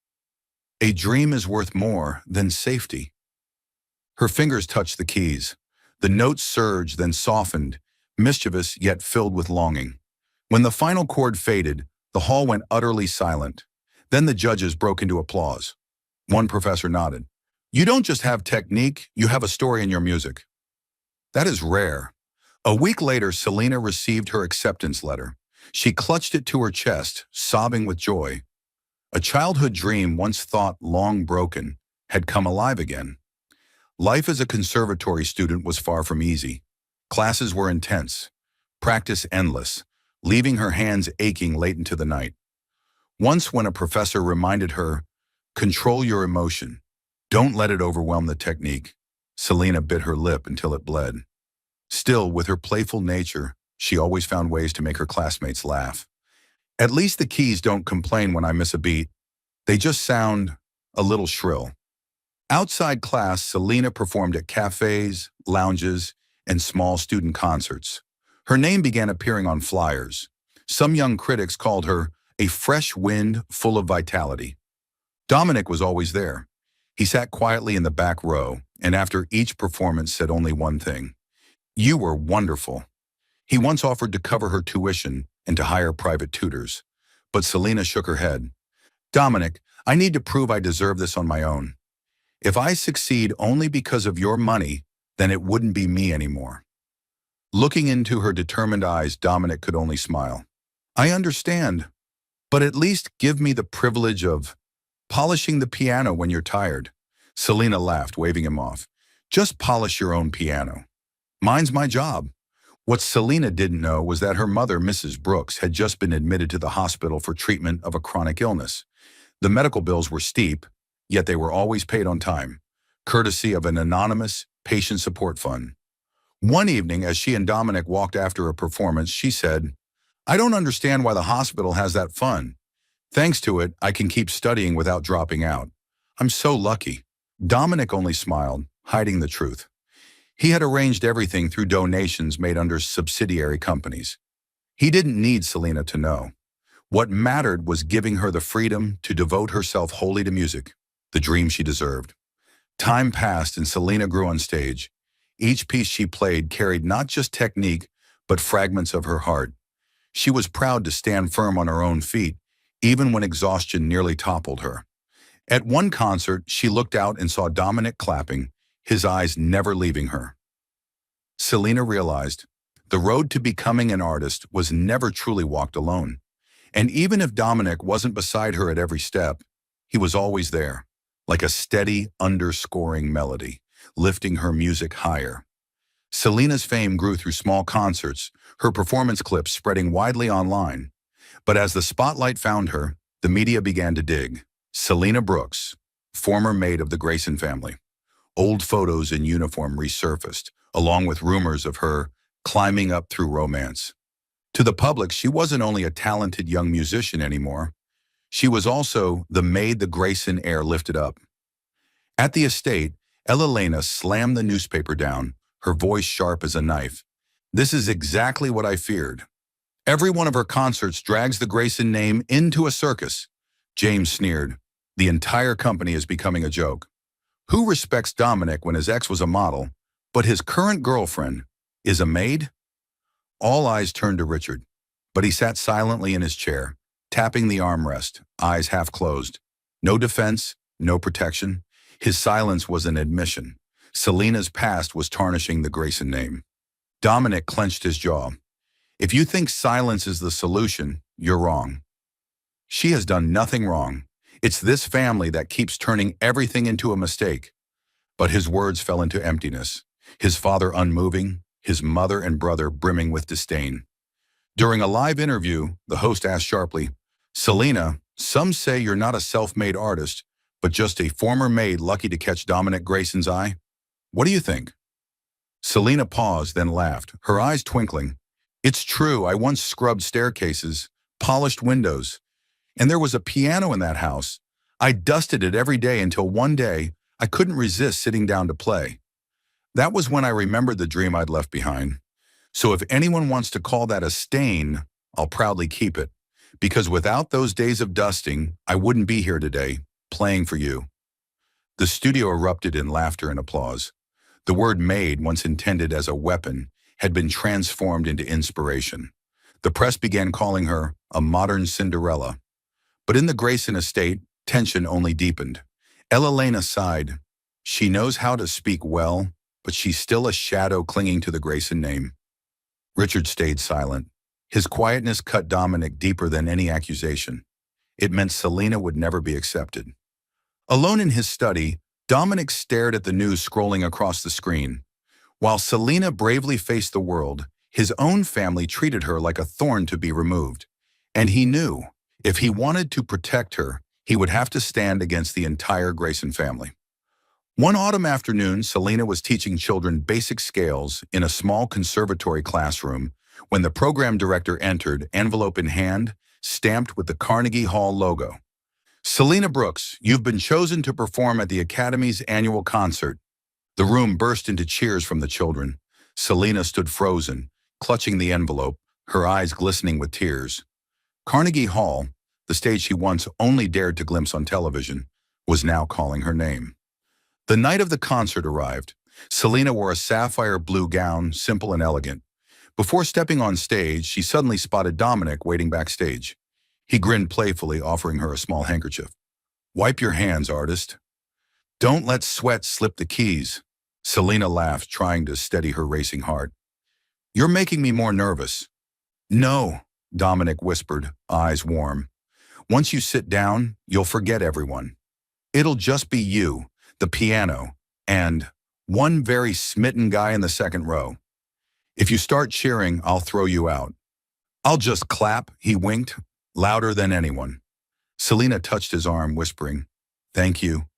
"A dream is worth more than safety." Her fingers touched the keys. The notes surged, then softened, mischievous yet filled with longing. When the final chord faded, the hall went utterly silent. Then the judges broke into applause. One professor nodded. "You don't just have technique, you have a story in your music." That is rare. A week later, Selena received her acceptance letter. She clutched it to her chest, sobbing with joy. A childhood dream once thought long broken had come alive again. Life as a conservatory student was far from easy. Classes were intense, practice endless, leaving her hands aching late into the night. Once when a professor reminded her, "Control your emotion. Don't let it overwhelm the technique," Selena bit her lip until it bled. Still, with her playful nature, She always found ways to make her classmates laugh. At least the keys don't complain when I miss a beat. They just sound a little shrill. Outside class, Selena performed at cafes, lounges, and small student concerts. Her name began appearing on flyers. Some young critics called her a fresh wind full of vitality. Dominic was always there. He sat quietly in the back row, and after each performance said only one thing: "You were wonderful." He once offered to cover her tuition and to hire private tutors. But Selena shook her head. "Dominic, I need to prove I deserve this on my own. If I succeed only because of your money, then it wouldn't be me anymore." Looking into her determined eyes, Dominic could only smile. "I understand, but at least give me the privilege of polishing the piano when you're tired." Selena laughed, waving him off. "Just polish your own piano. Mine's my job." What Selena didn't know was that her mother, Mrs. Brooks, had just been admitted to the hospital for treatment of a chronic illness. The medical bills were steep, yet they were always paid on time, courtesy of an anonymous patient support fund. One evening, as she and Dominic walked after a performance, she said, "I don't understand why the hospital has that fund. Thanks to it, I can keep studying without dropping out. I'm so lucky." Dominic only smiled, hiding the truth. He had arranged everything through donations made under subsidiary companies. He didn't need Selena to know. What mattered was giving her the freedom to devote herself wholly to music, the dream she deserved. Time passed and Selena grew on stage. Each piece she played carried not just technique, but fragments of her heart. She was proud to stand firm on her own feet, even when exhaustion nearly toppled her. At one concert, she looked out and saw Dominic clapping, his eyes never leaving her. Selena realized the road to becoming an artist was never truly walked alone. And even if Dominic wasn't beside her at every step, he was always there, like a steady, underscoring melody, lifting her music higher. Selena's fame grew through small concerts, her performance clips spreading widely online. But as the spotlight found her, the media began to dig. Selena Brooks, former maid of the Grayson family. Old photos in uniform resurfaced, along with rumors of her climbing up through romance. To the public, she wasn't only a talented young musician anymore. She was also the maid the Grayson heir lifted up. At the estate, Elena slammed the newspaper down, her voice sharp as a knife. "This is exactly what I feared. Every one of her concerts drags the Grayson name into a circus." James sneered. "The entire company is becoming a joke. Who respects Dominic when his ex was a model, but his current girlfriend is a maid?" All eyes turned to Richard, but he sat silently in his chair, tapping the armrest, eyes half closed. No defense, no protection. His silence was an admission. Selena's past was tarnishing the Grayson name. Dominic clenched his jaw. "If you think silence is the solution, you're wrong. She has done nothing wrong. It's this family that keeps turning everything into a mistake." But his words fell into emptiness, his father unmoving, his mother and brother brimming with disdain. During a live interview, the host asked sharply, "Selena, some say you're not a self-made artist, but just a former maid lucky to catch Dominic Grayson's eye. What do you think?" Selena paused, then laughed, her eyes twinkling. "It's true, I once scrubbed staircases, polished windows, and there was a piano in that house. I dusted it every day until one day I couldn't resist sitting down to play. That was when I remembered the dream I'd left behind. So if anyone wants to call that a stain, I'll proudly keep it. Because without those days of dusting, I wouldn't be here today, playing for you." The studio erupted in laughter and applause. The word "maid," once intended as a weapon, had been transformed into inspiration. The press began calling her a modern Cinderella. But in the Grayson estate, tension only deepened. Elena sighed. She knows how to speak well, but she's still a shadow clinging to the Grayson name. Richard stayed silent. His quietness cut Dominic deeper than any accusation. It meant Selena would never be accepted. Alone in his study, Dominic stared at the news scrolling across the screen. While Selena bravely faced the world, his own family treated her like a thorn to be removed. And he knew, if he wanted to protect her, he would have to stand against the entire Grayson family. One autumn afternoon, Selena was teaching children basic scales in a small conservatory classroom when the program director entered, envelope in hand, stamped with the Carnegie Hall logo. Selena Brooks, you've been chosen to perform at the Academy's annual concert. The room burst into cheers from the children. Selena stood frozen, clutching the envelope, her eyes glistening with tears. Carnegie Hall, the stage she once only dared to glimpse on television, was now calling her name. The night of the concert arrived. Selena wore a sapphire blue gown, simple and elegant. Before stepping on stage, she suddenly spotted Dominic waiting backstage. He grinned playfully, offering her a small handkerchief. "Wipe your hands, artist. Don't let sweat slip the keys." Selena laughed, trying to steady her racing heart. "You're making me more nervous." "No," Dominic whispered, eyes warm. "Once you sit down, you'll forget everyone. It'll just be you, the piano, and one very smitten guy in the second row. If you start cheering, I'll throw you out." "I'll just clap," he winked, louder than anyone. Selena touched his arm, whispering, "Thank you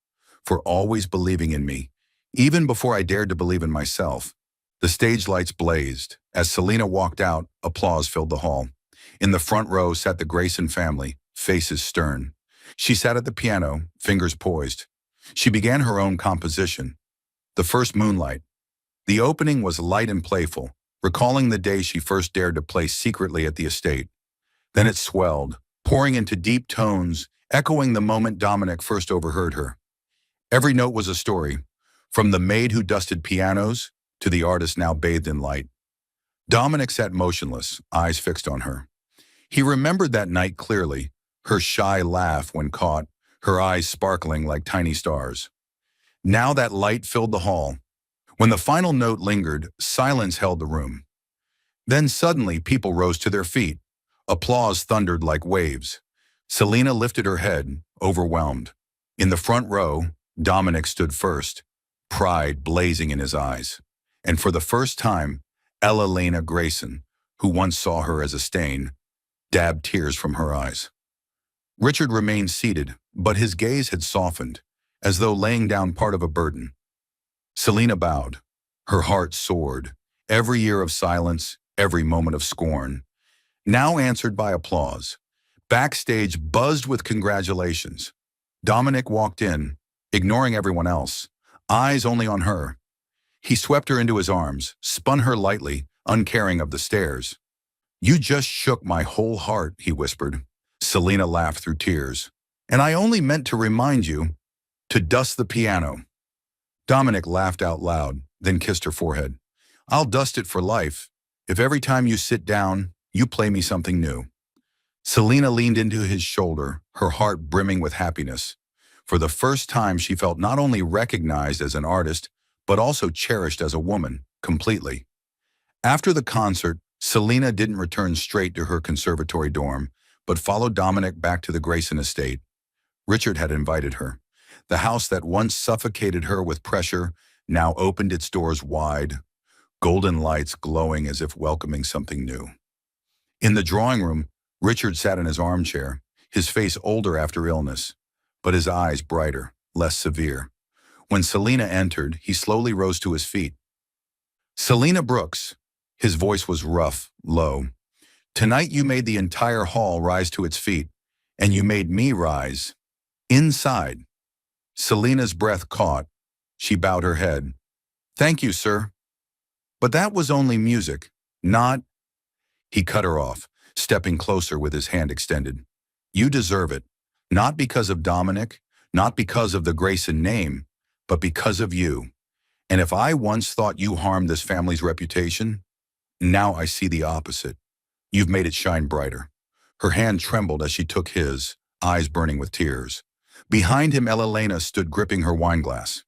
for always believing in me, even before I dared to believe in myself." The stage lights blazed. As Selena walked out, applause filled the hall. In the front row sat the Grayson family, faces stern. She sat at the piano, fingers poised. She began her own composition, The First Moonlight. The opening was light and playful, recalling the day she first dared to play secretly at the estate. Then it swelled, pouring into deep tones, echoing the moment Dominic first overheard her. Every note was a story, from the maid who dusted pianos to the artist now bathed in light. Dominic sat motionless, eyes fixed on her. He remembered that night clearly, her shy laugh when caught, her eyes sparkling like tiny stars. Now that light filled the hall. When the final note lingered, silence held the room. Then suddenly people rose to their feet. Applause thundered like waves. Selena lifted her head, overwhelmed. In the front row, Dominic stood first, pride blazing in his eyes. And for the first time, Elena Grayson, who once saw her as a stain, dabbed tears from her eyes. Richard remained seated, but his gaze had softened, as though laying down part of a burden. Selena bowed. Her heart soared. Every year of silence, every moment of scorn, now answered by applause. Backstage buzzed with congratulations. Dominic walked in, ignoring everyone else, eyes only on her. He swept her into his arms, spun her lightly, uncaring of the stares. "You just shook my whole heart," he whispered. Selena laughed through tears. "And I only meant to remind you to dust the piano." Dominic laughed out loud, then kissed her forehead. "I'll dust it for life, if every time you sit down, you play me something new." Selena leaned into his shoulder, her heart brimming with happiness. For the first time, she felt not only recognized as an artist, but also cherished as a woman, completely. After the concert, Selena didn't return straight to her conservatory dorm, but followed Dominic back to the Grayson estate. Richard had invited her. The house that once suffocated her with pressure now opened its doors wide, golden lights glowing as if welcoming something new. In the drawing room, Richard sat in his armchair, his face older after illness, but his eyes brighter, less severe. When Selena entered, he slowly rose to his feet. "Selena Brooks," his voice was rough, low. "Tonight you made the entire hall rise to its feet, and you made me rise. Inside." Selena's breath caught. She bowed her head. "Thank you, sir. But that was only music, not—" He cut her off, stepping closer with his hand extended. "You deserve it, not because of Dominic, not because of the Grayson name, but because of you. And if I once thought you harmed this family's reputation, now I see the opposite. You've made it shine brighter." Her hand trembled as she took his, eyes burning with tears. Behind him, Elena stood gripping her wineglass.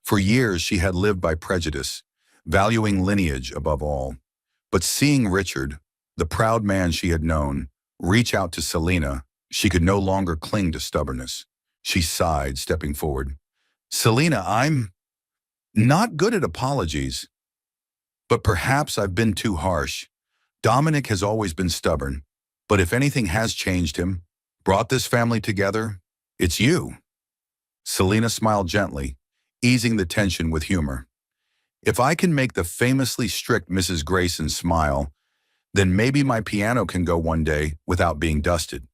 For years, she had lived by prejudice, valuing lineage above all. But seeing Richard, the proud man she had known, reach out to Selena, she could no longer cling to stubbornness. She sighed, stepping forward. "Selena, I'm not good at apologies, but perhaps I've been too harsh. Dominic has always been stubborn, but if anything has changed him, brought this family together, it's you." Selena smiled gently, easing the tension with humor. "If I can make the famously strict Mrs. Grayson smile, Then maybe my piano can go one day without being dusted.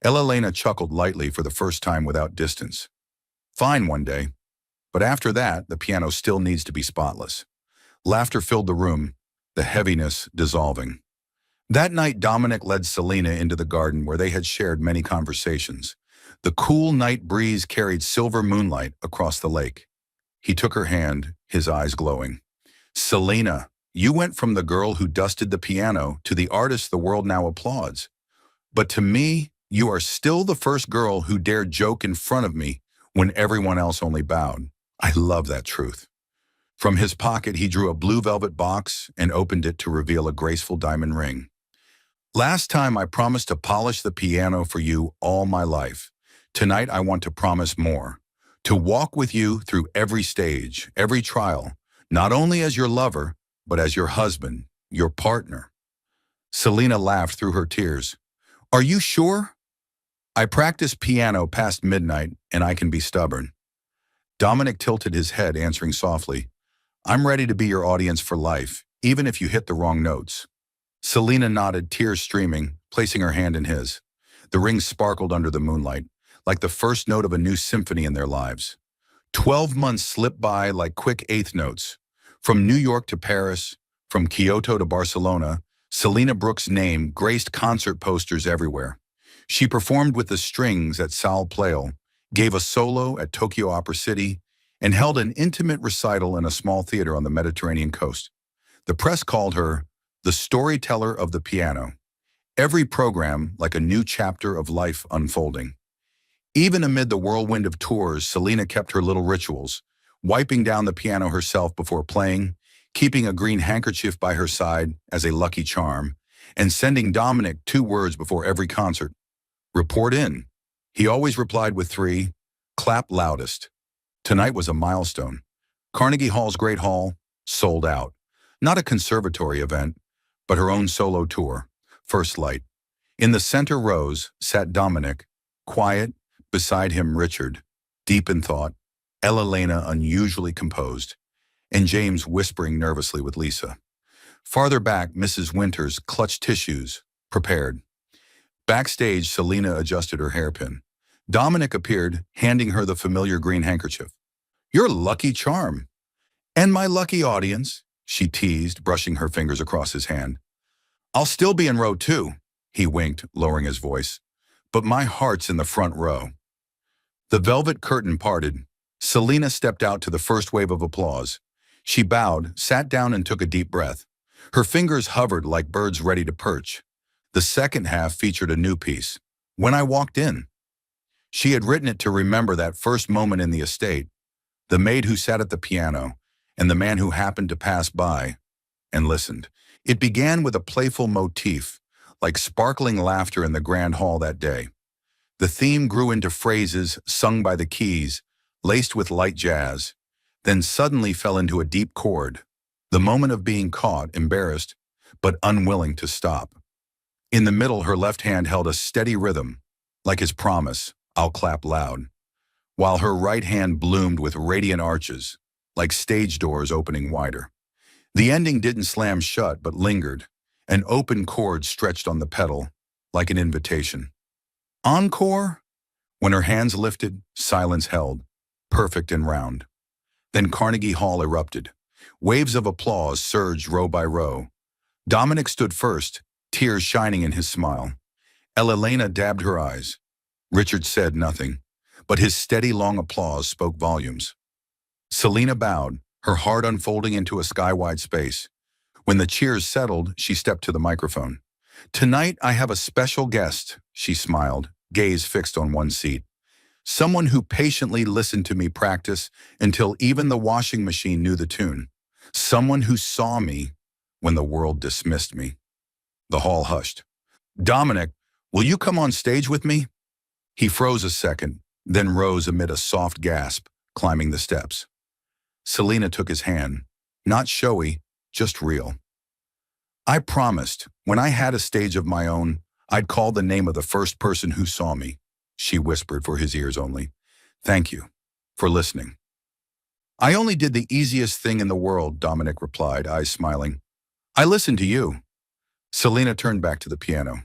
Elena chuckled lightly for the first time without distance. Fine one day. But after that, the piano still needs to be spotless. Laughter filled the room, the heaviness dissolving. That night, Dominic led Selena into the garden where they had shared many conversations. The cool night breeze carried silver moonlight across the lake. He took her hand, his eyes glowing. Selena, you went from the girl who dusted the piano to the artist the world now applauds. But to me, you are still the first girl who dared joke in front of me when everyone else only bowed. I love that truth. From his pocket, he drew a blue velvet box and opened it to reveal a graceful diamond ring. Last time I promised to polish the piano for you all my life. Tonight I want to promise more. To walk with you through every stage, every trial, not only as your lover, but as your husband, your partner. Selena laughed through her tears. Are you sure? I practice piano past midnight and I can be stubborn. Dominic tilted his head, answering softly, I'm ready to be your audience for life, even if you hit the wrong notes. Selena nodded, tears streaming, placing her hand in his. The ring sparkled under the moonlight, like the first note of a new symphony in their lives. 12 months slipped by like quick eighth notes. From New York to Paris, from Kyoto to Barcelona, Selena Brooks' name graced concert posters everywhere. She performed with the strings at Sao Paulo, gave a solo at Tokyo Opera City, and held an intimate recital in a small theater on the Mediterranean coast. The press called her the storyteller of the piano. Every program like a new chapter of life unfolding. Even amid the whirlwind of tours, Selena kept her little rituals, wiping down the piano herself before playing, keeping a green handkerchief by her side as a lucky charm, and sending Dominic 2 words before every concert. Report in. He always replied with 3, clap loudest. Tonight was a milestone. Carnegie Hall's Great Hall, sold out. Not a conservatory event, but her own solo tour, First Light. In the center rows sat Dominic, quiet, beside him Richard, deep in thought, Elena unusually composed, and James whispering nervously with Lisa. Farther back, Mrs. Winters clutched tissues, prepared. Backstage, Selena adjusted her hairpin. Dominic appeared, handing her the familiar green handkerchief. Your lucky charm. And my lucky audience, she teased, brushing her fingers across his hand. I'll still be in row 2, he winked, lowering his voice. But my heart's in the front row. The velvet curtain parted. Selena stepped out to the first wave of applause. She bowed, sat down and took a deep breath. Her fingers hovered like birds ready to perch. The second half featured a new piece, When I Walked In. She had written it to remember that first moment in the estate, the maid who sat at the piano, and the man who happened to pass by and listened. It began with a playful motif, like sparkling laughter in the grand hall that day. The theme grew into phrases sung by the keys, laced with light jazz, then suddenly fell into a deep chord, the moment of being caught, embarrassed, but unwilling to stop. In the middle, her left hand held a steady rhythm, like his promise, I'll clap loud, while her right hand bloomed with radiant arches, like stage doors opening wider. The ending didn't slam shut, but lingered, an open chord stretched on the pedal, like an invitation. Encore? When her hands lifted, silence held, perfect and round. Then Carnegie Hall erupted. Waves of applause surged row by row. Dominic stood first, tears shining in his smile. Elena dabbed her eyes. Richard said nothing, but his steady, long applause spoke volumes. Selena bowed, her heart unfolding into a sky-wide space. When the cheers settled, she stepped to the microphone. Tonight I have a special guest, she smiled, gaze fixed on one seat. Someone who patiently listened to me practice until even the washing machine knew the tune. Someone who saw me when the world dismissed me. The hall hushed. Dominic, will you come on stage with me? He froze a second, then rose amid a soft gasp, climbing the steps. Selena took his hand, not showy, just real. I promised, when I had a stage of my own, I'd call the name of the first person who saw me, she whispered for his ears only. Thank you for listening. I only did the easiest thing in the world, Dominic replied, eyes smiling. I listened to you. Selena turned back to the piano.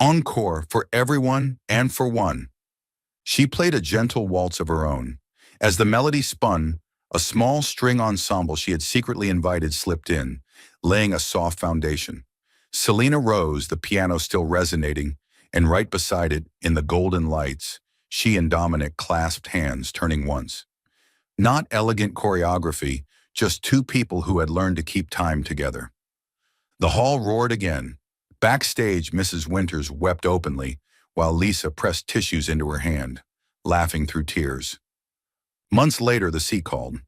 Encore for everyone and for one. She played a gentle waltz of her own. As the melody spun, a small string ensemble she had secretly invited slipped in, laying a soft foundation. Selena rose, the piano still resonating, and right beside it, in the golden lights, she and Dominic clasped hands, turning once. Not elegant choreography, just two people who had learned to keep time together. The hall roared again. Backstage, Mrs. Winters wept openly, while Lisa pressed tissues into her hand, laughing through tears. Months later, the sea called.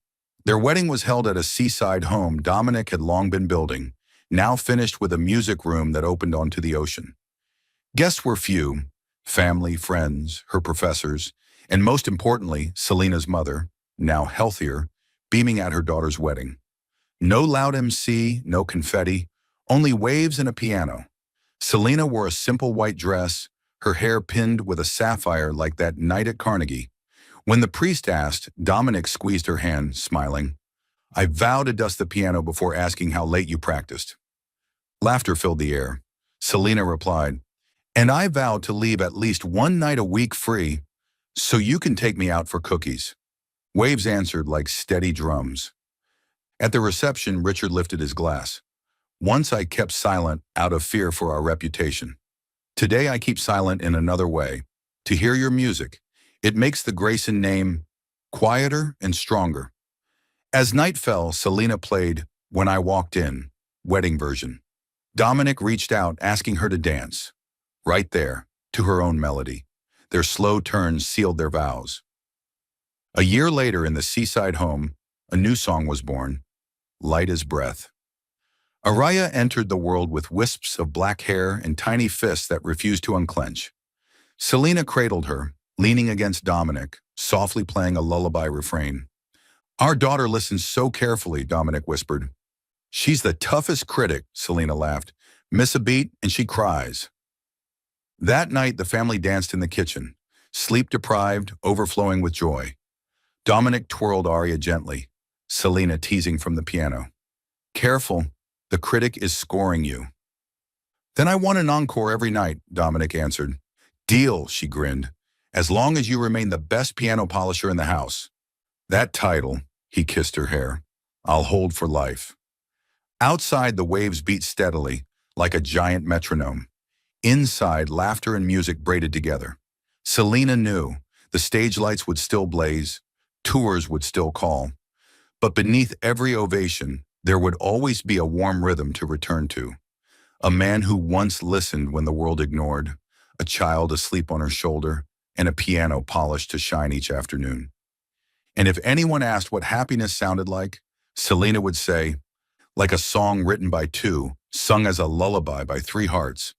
Their wedding was held at a seaside home Dominic had long been building, now finished with a music room that opened onto the ocean. Guests were few: family, friends, her professors, and most importantly, Selena's mother, now healthier, beaming at her daughter's wedding. No loud MC, no confetti, only waves and a piano. Selena wore a simple white dress, her hair pinned with a sapphire like that night at Carnegie. When the priest asked, Dominic squeezed her hand, smiling. "I vow to dust the piano before asking how late you practiced." Laughter filled the air. Selena replied, "And I vow to leave at least one night a week free, so you can take me out for cookies." Waves answered like steady drums. At the reception, Richard lifted his glass. "Once I kept silent out of fear for our reputation. Today I keep silent in another way. To hear your music. It makes the Grayson name quieter and stronger." As night fell, Selena played When I Walked In, wedding version. Dominic reached out, asking her to dance. Right there, to her own melody. Their slow turns sealed their vows. A year later, in the seaside home, a new song was born, Light as Breath. Araya entered the world with wisps of black hair and tiny fists that refused to unclench. Selena cradled her, leaning against Dominic, softly playing a lullaby refrain. "Our daughter listens so carefully," Dominic whispered. "She's the toughest critic," Selena laughed. "Miss a beat and she cries." That night, the family danced in the kitchen, sleep-deprived, overflowing with joy. Dominic twirled Aria gently, Selena teasing from the piano. "Careful, the critic is scoring you." "Then I want an encore every night," Dominic answered. "Deal," she grinned, "as long as you remain the best piano polisher in the house." "That title," he kissed her hair, "I'll hold for life." Outside, the waves beat steadily, like a giant metronome. Inside, laughter and music braided together. Selena knew the stage lights would still blaze, tours would still call, but beneath every ovation, there would always be a warm rhythm to return to. A man who once listened when the world ignored, a child asleep on her shoulder, and a piano polished to shine each afternoon. And if anyone asked what happiness sounded like, Selena would say, "Like a song written by two, sung as a lullaby by three hearts,